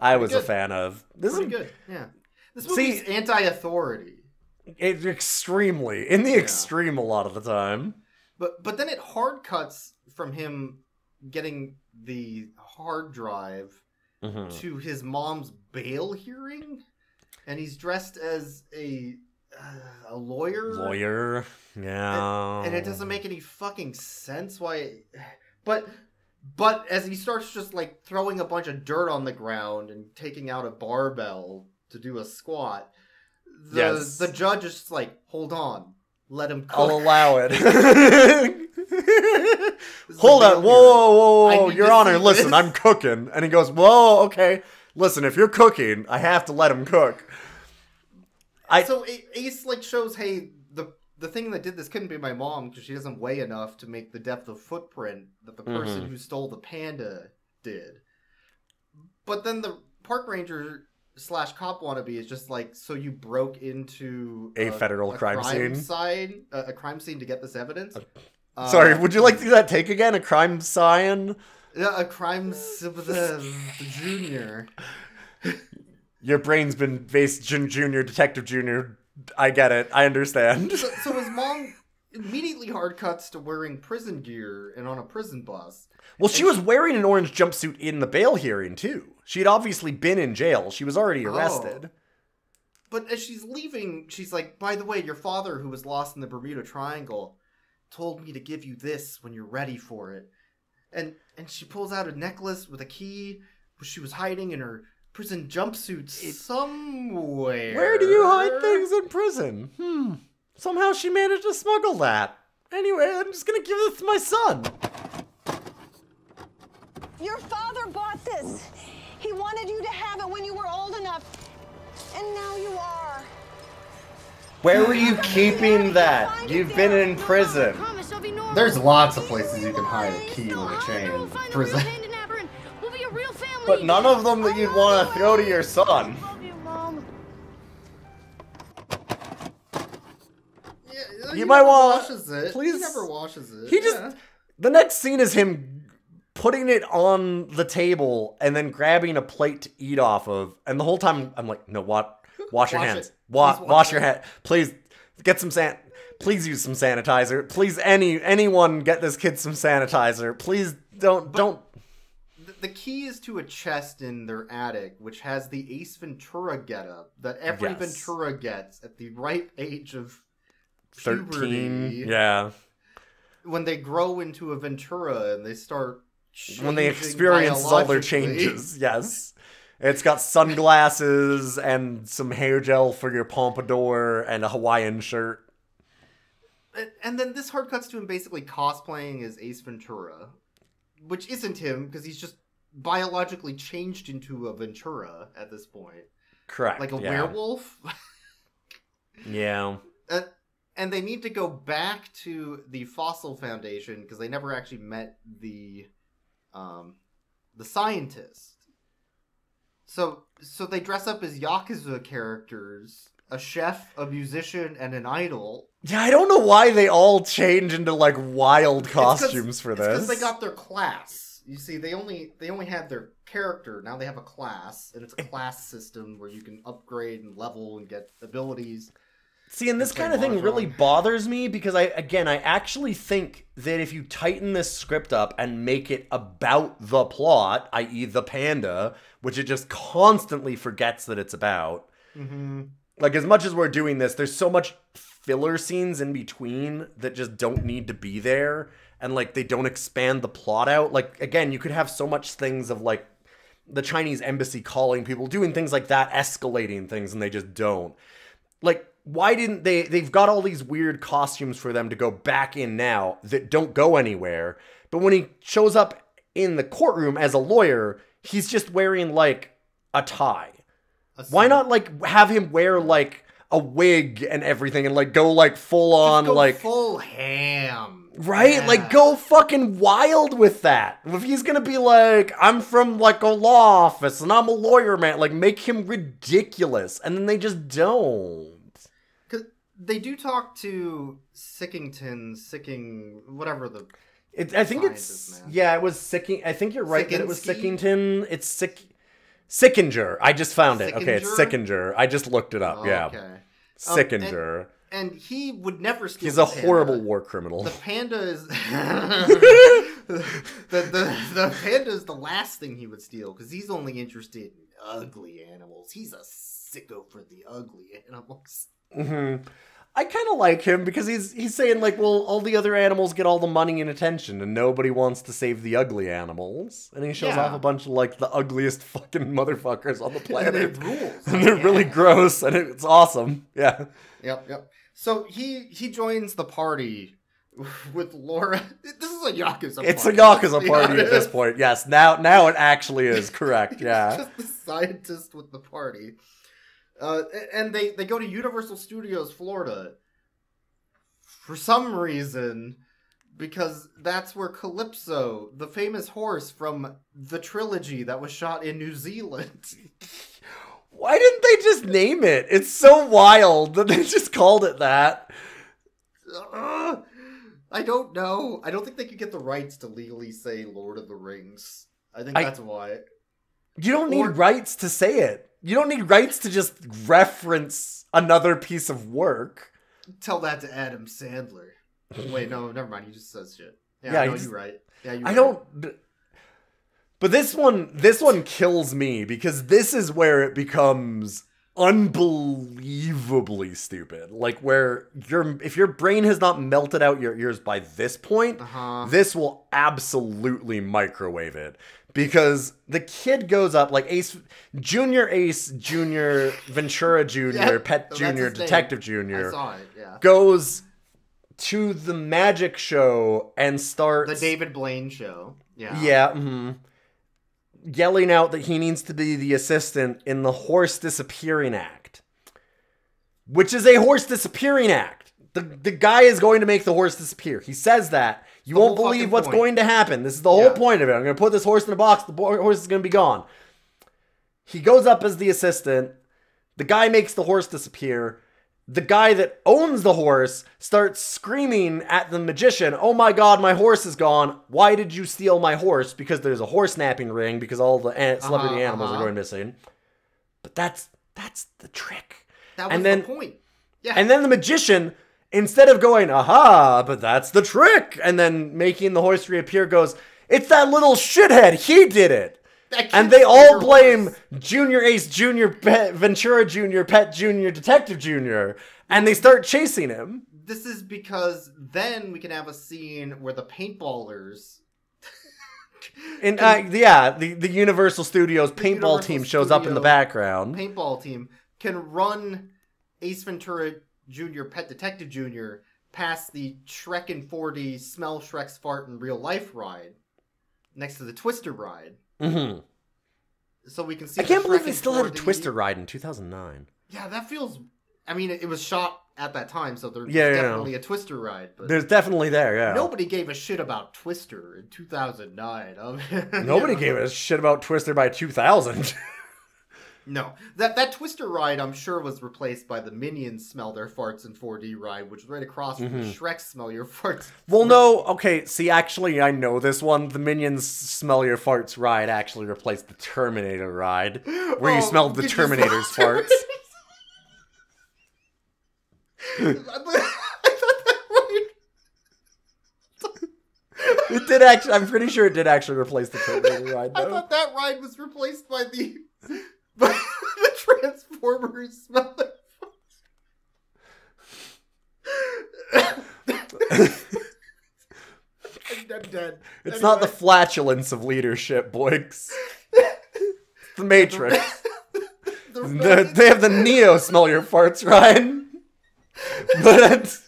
I was a fan of. This is good, yeah. This movie's anti-authority. Extremely. In the extreme a lot of the time. But then it hard cuts from him getting the hard drive to his mom's bail hearing, and he's dressed as a lawyer. Yeah. And it doesn't make any fucking sense why. But as he starts just throwing a bunch of dirt on the ground and taking out a barbell to do a squat, the judge is just hold on. Let him cook. I'll allow it. Hold on. Whoa. Your Honor, listen, I'm cooking. And he goes, whoa, okay. Listen, if you're cooking, I have to let him cook. So Ace shows, hey, the thing that did this couldn't be my mom because she doesn't weigh enough to make the depth of footprint that the person who stole the panda did. But then the park ranger / cop wannabe is just so you broke into a federal crime scene? A crime scene to get this evidence? Sorry, would you like to do that take again? A crime scene? Yeah, a crime the junior. Your brain's been based Junior, Detective Junior. I get it. I understand. So his mom immediately hard cuts to wearing prison gear and on a prison bus. Well, she was wearing an orange jumpsuit in the bail hearing, too. She had obviously been in jail. She was already arrested. But as she's leaving, she's like, by the way, your father, who was lost in the Bermuda Triangle, told me to give you this when you're ready for it. And she pulls out a necklace with a key, which she was hiding in her prison jumpsuit somewhere. Where do you hide things in prison? Somehow she managed to smuggle that. Anyway, I'm just gonna give this to my son. Your father bought this. He wanted you to have it when you were old enough. And now you are. Where were you keeping that? You've been in prison. There's lots of places you can hide a key with a chain. Prison. But none of them that you'd want to throw to your son. Yeah, you might want washes it. Please. He never washes it. He just. The next scene is him putting it on the table and then grabbing a plate to eat off of. And the whole time I'm like, no, what? Wash your hands. Wash your hands. Please get some Please use some sanitizer. Please, anyone get this kid some sanitizer. Please don't. The key is to a chest in their attic, which has the Ace Ventura getup that every Ventura gets at the right age of 13. Puberty. Yeah. When they grow into a Ventura and they start when they experience all their changes. Yes. It's got sunglasses and some hair gel for your pompadour and a Hawaiian shirt. And then this hard cuts to him basically cosplaying as Ace Ventura, which isn't him because he's just biologically changed into a Ventura at this point. Correct. Like a werewolf. Yeah. And they need to go back to the Fossil Foundation because they never actually met the scientist. So they dress up as Yakuza characters, a chef, a musician, and an idol. Yeah, I don't know why they all change into wild costumes for this. It's because they got their class. You see, they only had their character. Now they have a class, and it's a class system where you can upgrade and level and get abilities. See, and this kind of thing really bothers me because I actually think that if you tighten this script up and make it about the plot, i.e. the panda, which it just constantly forgets that it's about. Mm-hmm. As much as we're doing this, there's so much filler scenes in between that just don't need to be there. And, they don't expand the plot out. Again, you could have so much things of, the Chinese embassy calling people, doing things like that, escalating things, and they just don't. why didn't they've got all these weird costumes for them to go back in now that don't go anywhere. But when he shows up in the courtroom as a lawyer, he's just wearing like a tie. Why not like have him wear like a wig and everything and like go like full on like full ham. Right? Yeah. Like, go fucking wild with that. If he's gonna be like, I'm from, like, a law office, and I'm a lawyer, man. Like, make him ridiculous. And then they just don't. Because they do talk to whatever the... I think it's... man. Yeah, it was Sicking... I think you're right that it was Sickinsky? Sickington. It's Sickinger. I just found it. Okay, it's Sickinger? Sickinger. I just looked it up, yeah. Okay. Sickinger. And he would never steal He's a panda. horrible war criminal. The panda is... the panda is the last thing he would steal, because he's only interested in ugly animals. He's a sicko for the ugly animals. Mm-hmm. I kind of like him, because he's saying, like, well, all the other animals get all the money and attention, and nobody wants to save the ugly animals. And he shows off a bunch of, like, the ugliest fucking motherfuckers on the planet. And it rules. And they're really gross, and it's awesome. Yeah. Yep. So he joins the party with Laura. This is a Yakuza party. It's a Yakuza party at this point. Yes, now it actually is correct. Yeah. Just the scientist with the party. And they go to Universal Studios, Florida. For some reason, because that's where Calypso, the famous horse from the trilogy that was shot in New Zealand... Why didn't they just name it? It's so wild that they just called it that. I don't know. I don't think they could get the rights to legally say Lord of the Rings. I think that's why. You don't need rights to say it. You don't need rights to just reference another piece of work. Tell that to Adam Sandler. Wait, no, never mind. He just says shit. Yeah, no, you're right. Yeah, you're I right. don't... But this one kills me, because this is where it becomes unbelievably stupid. Like, where if your brain has not melted out your ears by this point, this will absolutely microwave it. Because the kid goes up, like Ace Junior, Ventura Jr., Pet Jr., Detective Jr. I saw it, yeah. Goes to the magic show and starts... The David Blaine show. Yeah. Yeah, mm-hmm. Yelling out that he needs to be the assistant in the horse disappearing act. Which is a horse disappearing act. The guy is going to make the horse disappear. He says that. You won't believe what's going to happen. This is the whole point of it. I'm going to put this horse in a box. The horse is going to be gone. He goes up as the assistant. The guy makes the horse disappear. The guy that owns the horse starts screaming at the magician, "Oh my god, my horse is gone. Why did you steal my horse?" Because there's a horse snapping ring, because all the celebrity animals are going missing. But that's the trick. That was the point. Yeah. And then the magician, instead of going, "Aha, but that's the trick," and then making the horse reappear, goes, "It's that little shithead. He did it." And they all blame Junior Ace Jr., Ventura Jr., Pet Jr., Detective Jr., and they start chasing him. This is because then we can have a scene where the paintballers... the Universal Studios paintball team shows up in the background. Paintball team can run Ace Ventura Jr., Pet Detective Jr. past the Shrek in 4D Smell Shrek's Fart in Real Life ride next to the Twister ride. Mm-hmm. So we can see. I can't believe they still had a Twister ride in 2009. Yeah, that feels... I mean, it was shot at that time, so there's definitely a Twister ride. But there's definitely there, yeah. Nobody gave a shit about Twister in 2009. Nobody gave a shit about Twister by 2000. No. That Twister ride, I'm sure, was replaced by the Minions Smell Their Farts in 4D ride, which was right across from the Shrek Smell Your Farts. Well, no. Okay, see, actually, I know this one. The Minions Smell Your Farts ride actually replaced the Terminator ride, where you smelled the Terminator's farts. I thought that ride... It did actually... I'm pretty sure it did actually replace the Terminator ride, though. I thought that ride was replaced by the... But the Transformers smell their farts. I'm dead. It's not the flatulence of leadership, boys. It's the Matrix. They have the Neo Smell Your Farts ride. But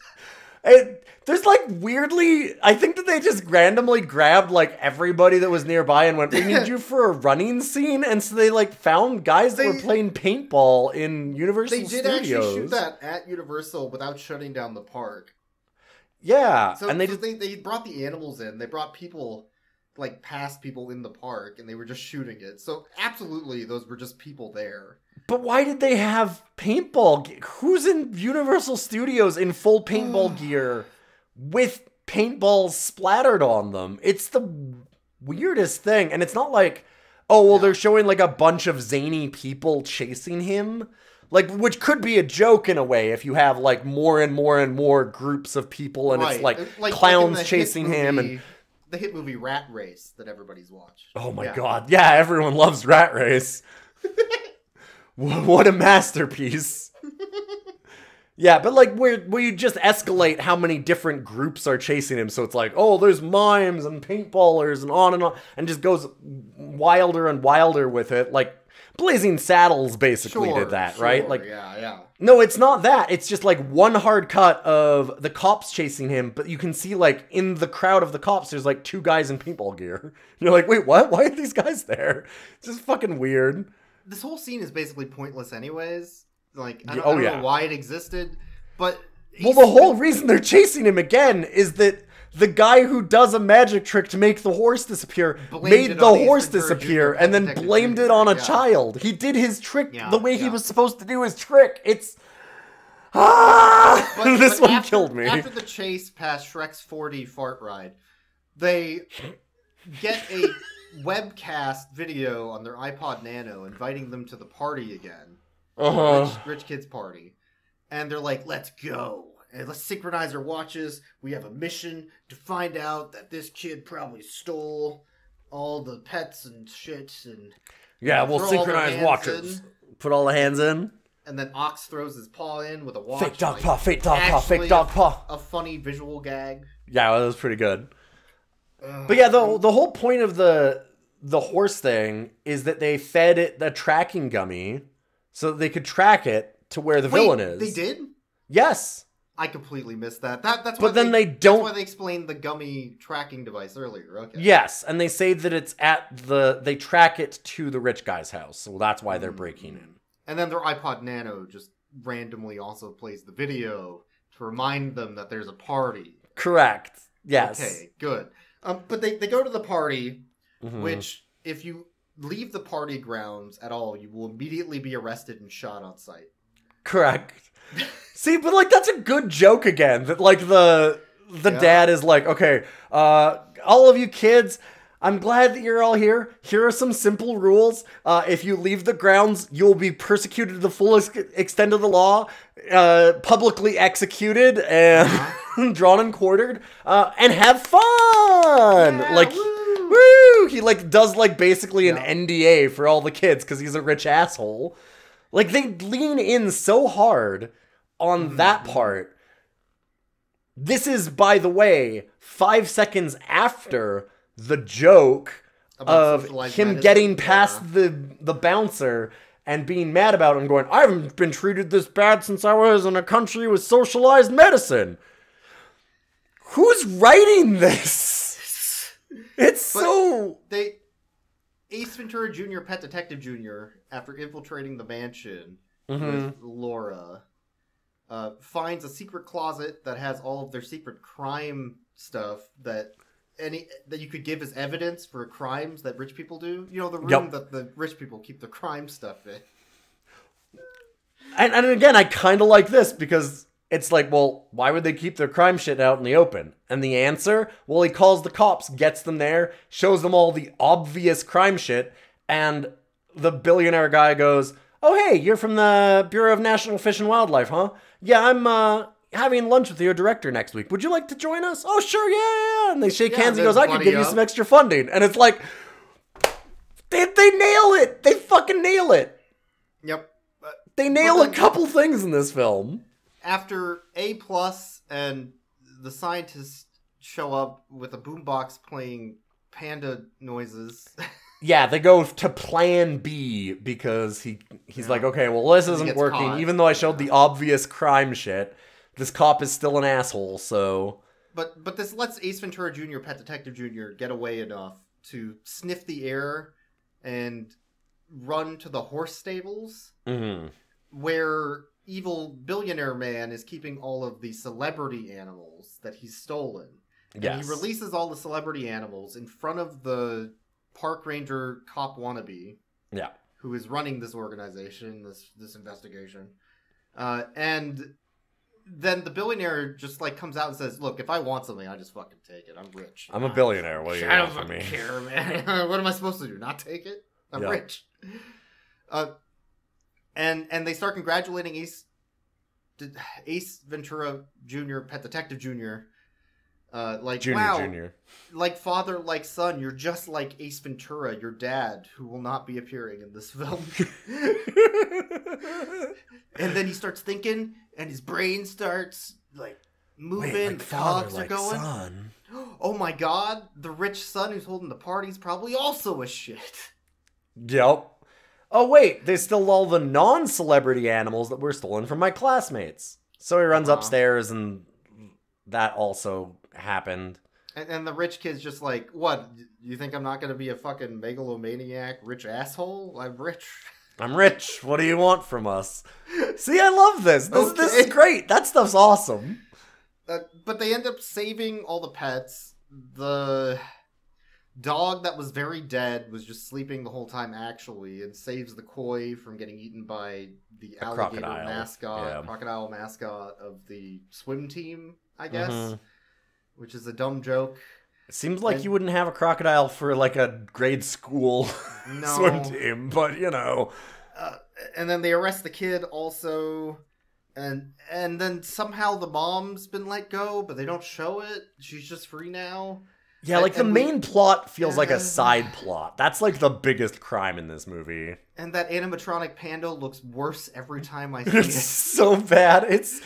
there's like weirdly, I think that they just randomly grabbed like everybody that was nearby and went, we need you for a running scene. And so they like found guys that were playing paintball in Universal They Studios. did actually shoot that at Universal without shutting down the park. Yeah. So, and they brought the animals in. They brought people, like past people in the park, and they were just shooting it. So absolutely, those were just people there. But why did they have paintball? Who's in Universal Studios in full paintball gear with paintballs splattered on them? It's the weirdest thing. And it's not like, oh, well, they're showing like a bunch of zany people chasing him. Like, which could be a joke in a way if you have like more and more and more groups of people and it's like clowns chasing him and the hit movie Rat Race that everybody's watched. Oh my god. Yeah, everyone loves Rat Race. What a masterpiece. Yeah, but like where you just escalate how many different groups are chasing him. So it's like, oh, there's mimes and paintballers and on, and just goes wilder and wilder with it. Like Blazing Saddles basically did that, right? Like, yeah. No, it's not that. It's just like one hard cut of the cops chasing him, but you can see like in the crowd of the cops, there's like two guys in paintball gear. You're like, wait, what? Why are these guys there? It's just fucking weird. This whole scene is basically pointless anyways. Like, I don't know why it existed, but... Well, the whole reason they're chasing him again is that the guy who does a magic trick to make the horse disappear made the horse disappear and then blamed it on a child. He did his trick the way he was supposed to do his trick. It's... This one killed me. After the chase past Shrek's 4D fart ride, they get a webcast video on their iPod Nano inviting them to the party again. Rich kids party. And they're like, let's go. And let's synchronize our watches. We have a mission to find out that this kid probably stole all the pets and shit. And yeah, we'll synchronize watches. Put all the hands in. And then Ox throws his paw in with a watch. Fake dog paw, fake dog paw, fake dog paw. A funny visual gag. Yeah, that was pretty good. But yeah, the whole point of the horse thing is that they fed it the tracking gummy so that they could track it to where the villain is. They did? Yes. I completely missed that. That's but then they don't. That's why they explained the gummy tracking device earlier. Okay. Yes, and they say that it's they track it to the rich guy's house, so that's why they're breaking in. And then their iPod Nano just randomly also plays the video to remind them that there's a party. Correct. Yes. Okay, good. But they go to the party, which if you leave the party grounds at all, you will immediately be arrested and shot on sight. Correct. See, but like that's a good joke again. That like the dad is like, okay, all of you kids, I'm glad that you're all here. Here are some simple rules. If you leave the grounds, you'll be persecuted to the fullest extent of the law, publicly executed, and drawn and quartered, and have fun. Yeah, like, woo! He like does like basically an NDA for all the kids because he's a rich asshole. Like they lean in so hard on that part. This is, by the way, 5 seconds after the joke of him getting past the bouncer and being mad about it and going, I haven't been treated this bad since I was in a country with socialized medicine. Who's writing this? Ace Ventura Jr., Pet Detective Jr., after infiltrating the mansion with Laura, finds a secret closet that has all of their secret crime stuff that you could give as evidence for crimes that rich people do. You know, the room that the rich people keep their crime stuff in. And again, I kind of like this because it's like, well, why would they keep their crime shit out in the open? And the answer? Well, he calls the cops, gets them there, shows them all the obvious crime shit, and the billionaire guy goes, oh, hey, you're from the Bureau of National Fish and Wildlife, huh? Yeah, I'm having lunch with your director next week. Would you like to join us? Oh, sure, yeah. And they shake hands. He goes, I could give you some extra funding. And it's like, they nail it. They fucking nail it. Yep. They nail a couple things in this film. After A+ and the scientists show up with a boombox playing panda noises. Yeah, they go to plan B because he's like, okay, well, this isn't working, even though I showed the obvious crime shit. this cop is still an asshole, so... But this lets Ace Ventura Jr., Pet Detective Jr. get away enough to sniff the air and run to the horse stables where evil billionaire man is keeping all of the celebrity animals that he's stolen. And he releases all the celebrity animals in front of the park ranger cop wannabe who is running this organization, this investigation. And then the billionaire just like comes out and says, "Look, if I want something, I just fucking take it. I'm rich. I'm a billionaire. What do you want from me?" I don't care, man. What am I supposed to do? Not take it? I'm rich. And they start congratulating Ace Ventura Jr., Pet Detective Jr. Like, wow, Junior. Like father, like son, you're just like Ace Ventura, your dad, who will not be appearing in this film. And then he starts thinking, and his brain starts like moving. Wait, like the father, cogs like are going. son. Oh my god, the rich son who's holding the party's probably also a shit. Yep. Oh wait, there's still all the non-celebrity animals that were stolen from my classmates. So he runs upstairs, and that also happened. And the rich kid's just like, what? You think I'm not going to be a fucking megalomaniac rich asshole? I'm rich. I'm rich. What do you want from us? See, I love this. This is great. That stuff's awesome. But they end up saving all the pets. The dog that was very dead was just sleeping the whole time, actually, and saves the koi from getting eaten by the alligator crocodile mascot of the swim team, I guess, which is a dumb joke. It seems like you wouldn't have a crocodile for like a grade school swim team, but you know. And then they arrest the kid also, and then somehow the mom's been let go, but they don't show it. She's just free now. Yeah, like the main plot feels like a side plot. That's like the biggest crime in this movie. And that animatronic panda looks worse every time I see it. It's so bad. It's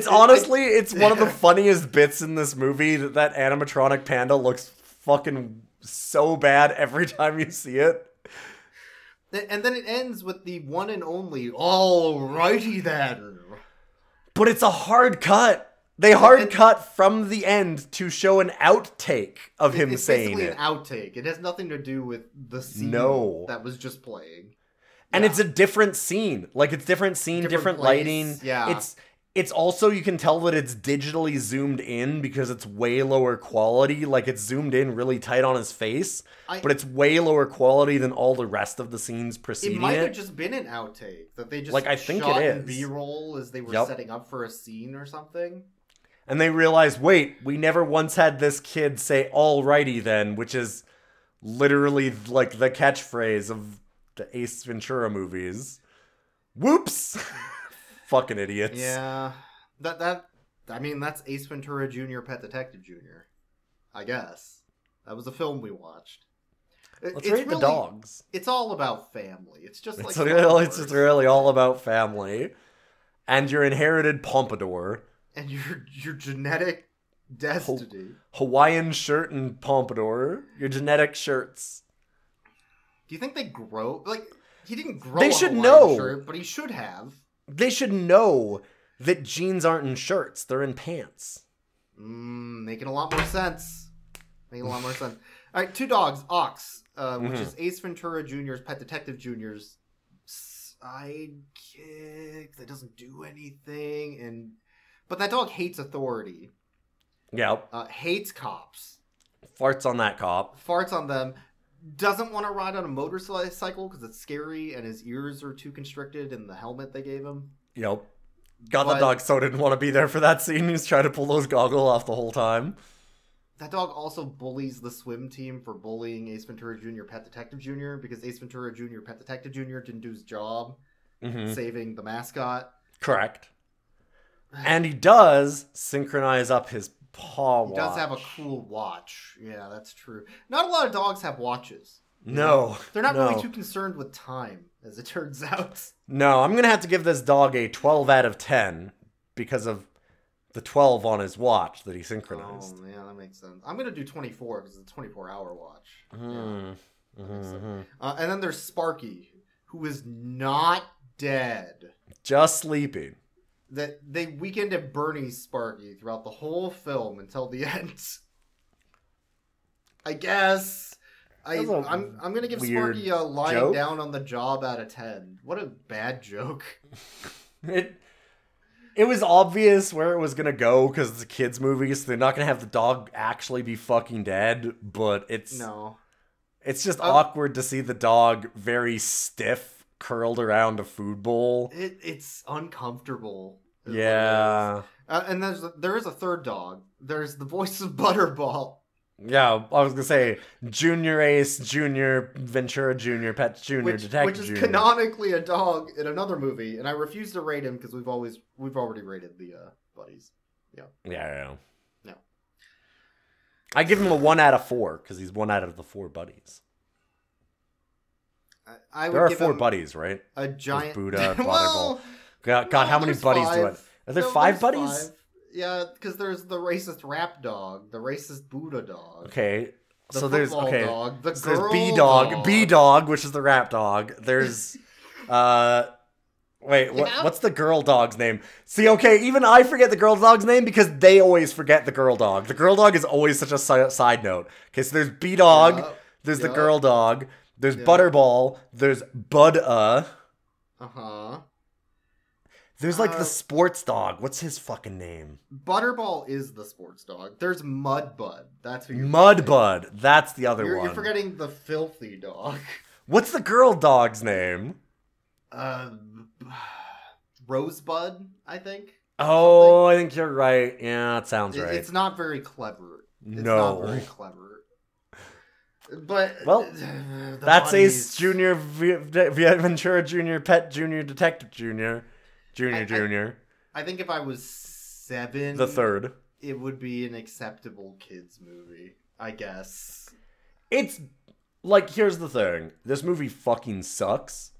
honestly, it's one of the funniest bits in this movie that animatronic panda looks fucking so bad every time you see it. And then it ends with the one and only, alrighty then. But it's a hard cut. They hard cut from the end to show an outtake of him saying it. It's basically an outtake. It has nothing to do with the scene that was just playing. And it's a different scene. Like, it's different scene, different lighting. Yeah. It's also, you can tell that it's digitally zoomed in because it's way lower quality. Like, it's zoomed in really tight on his face. But it's way lower quality than all the rest of the scenes preceding it. It might have just been an outtake. That they just I think shot it is. in B-roll as they were setting up for a scene or something. And they realize, wait, we never once had this kid say, alrighty then, which is literally like the catchphrase of the Ace Ventura movies. Whoops! Fucking idiots. Yeah. I mean, that's Ace Ventura Jr., Pet Detective Jr., I guess. That was a film we watched. Let's rate the dogs. It's all about family. It's just like it's just really all about family. And your inherited pompadour. And your genetic destiny. Hawaiian shirt and pompadour. Your genetic shirts. Do you think they grow? Like, he didn't grow they a should Hawaiian know. shirt, but he should have. They should know that jeans aren't in shirts. They're in pants. Making a lot more sense. All right, two dogs. Ox, which is Ace Ventura Jr.'s Pet Detective Jr.'s sidekick that doesn't do anything, but that dog hates authority. Yep. Hates cops. Farts on that cop. Farts on them. Doesn't want to ride on a motorcycle because it's scary and his ears are too constricted in the helmet they gave him. Yep. The dog so didn't want to be there for that scene. He's trying to pull those goggles off the whole time. That dog also bullies the swim team for bullying Ace Ventura Jr., Pet Detective Jr., because Ace Ventura Jr., Pet Detective Jr. didn't do his job saving the mascot. Correct. And he does synchronize up his paw watch. He does have a cool watch. Yeah, that's true. Not a lot of dogs have watches. No. They're not really too concerned with time, as it turns out. No, I'm going to have to give this dog a 12 out of 10 because of the 12 on his watch that he synchronized. Oh, yeah, that makes sense. I'm going to do 24 because it's a 24-hour watch. And then there's Sparky, who is not dead. Just sleeping. that they weekend at Bernie's Sparky throughout the whole film until the end. I guess. I'm gonna give Sparky a lying joke. down on the job out of 10. What a bad joke. It was obvious where it was gonna go because it's a kids movie, so they're not gonna have the dog actually be fucking dead. But it's just awkward to see the dog very stiff, curled around a food bowl. It's uncomfortable. Yeah. And there is a third dog. There's the voice of Butterball. Yeah, I was gonna say Junior Ace, Junior Ventura, Junior Pet, Junior Detective, which is Junior. Canonically a dog in another movie, and I refuse to rate him because we've already rated the buddies. Yeah. Yeah. No. I give him a 1 out of 4 because he's 1 out of the 4 buddies. There are 4 buddies, right? A giant There's Buddha, well, God, how many buddies do I? Are there 5 buddies? 5. Yeah, because there's the racist rap dog, the racist Buddha dog. Okay. The So there's dog, the so girl there's B-Dog, dog. B-Dog, which is the rap dog. There's wait, what's the girl dog's name? See, okay, even I forget the girl dog's name because they always forget the girl dog. The girl dog is always such a side note. Okay, so there's B-Dog, there's the girl dog, there's Butterball, there's Bud-uh. Uh-huh. There's like the sports dog. What's his fucking name? Butterball is the sports dog. There's Mudbud. That's who you're Mudbud. That's the other one. You're forgetting the filthy dog. What's the girl dog's name? Rosebud, I think. Oh, I think you're right. Yeah, that sounds right. It's not very clever. It's No. not very clever. But well, that's buddies. Ace Junior, Ventura Junior, Pet Junior, Detective Junior, Junior. I think if I was 7, The third, it would be an acceptable kids movie. I guess. It's like, here's the thing: this movie fucking sucks,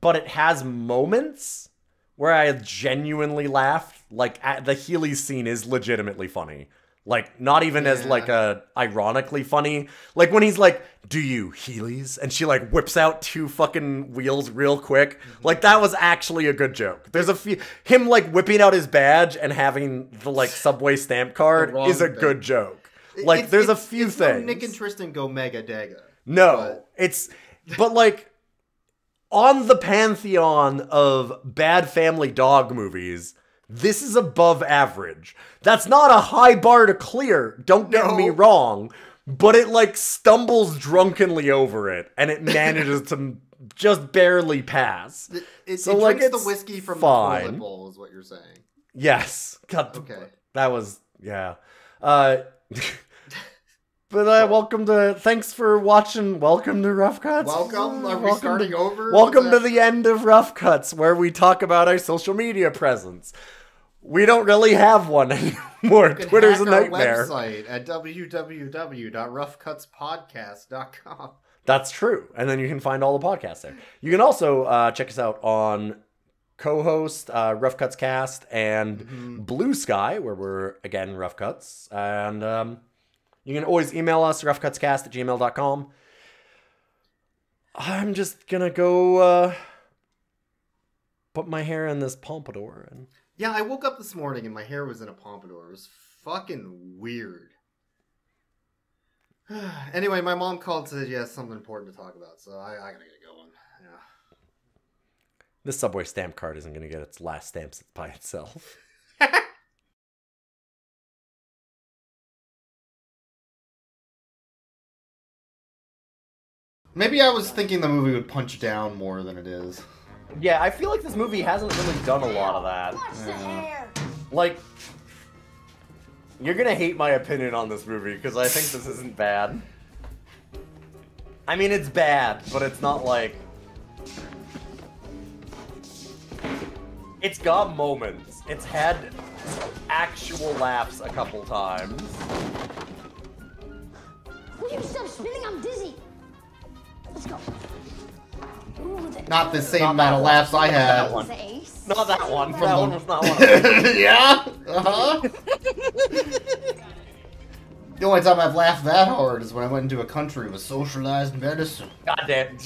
but it has moments where I genuinely laughed. Like the Heelys scene is legitimately funny. Like, not even as, like, ironically funny. Like, when he's like, do you, Heelys? And she, like, whips out 2 fucking wheels real quick. Like, that was actually a good joke. There's a few... Him, like, whipping out his badge and having the, like, Subway stamp card is a good joke. Like, there's a few things. No Nick and Tristan go mega dega. No. But, like, on the pantheon of bad family dog movies... This is above average. That's not a high bar to clear, don't get me wrong, but it like stumbles drunkenly over it, and it manages to just barely pass. It so like drinks it's the whiskey from fine. the toilet bowl is what you're saying. Yes. God, okay. That was, yeah. But thanks for watching. Welcome to Rough Cuts. Welcome. Are we starting over? Welcome to the end of Rough Cuts, where we talk about our social media presence. We don't really have one anymore. Twitter's a nightmare. Our website at www.roughcutspodcast.com. That's true. And then you can find all the podcasts there. You can also check us out on co-host Rough Cuts Cast and Blue Sky, where we're, again, Rough Cuts. And you can always email us, roughcutscast@gmail.com. I'm just going to go put my hair in this pompadour. And yeah, I woke up this morning and my hair was in a pompadour. It was fucking weird. Anyway, my mom called and said she has something important to talk about, so I gotta get going. Yeah. This Subway stamp card isn't going to get its last stamps by itself. Maybe I was thinking the movie would punch down more than it is. Yeah, I feel like this movie hasn't really done a lot of that. Like, you're gonna hate my opinion on this movie, because I think this isn't bad. I mean, it's bad, but it's not like... It's got moments. It's had actual laughs a couple times. Will you stop spinning? I'm dizzy. Let's go. Not the same amount of laughs I had. Not that one. That one was not one of them. Yeah? Uh-huh. The only time I've laughed that hard is when I went into a country with socialized medicine. God damn.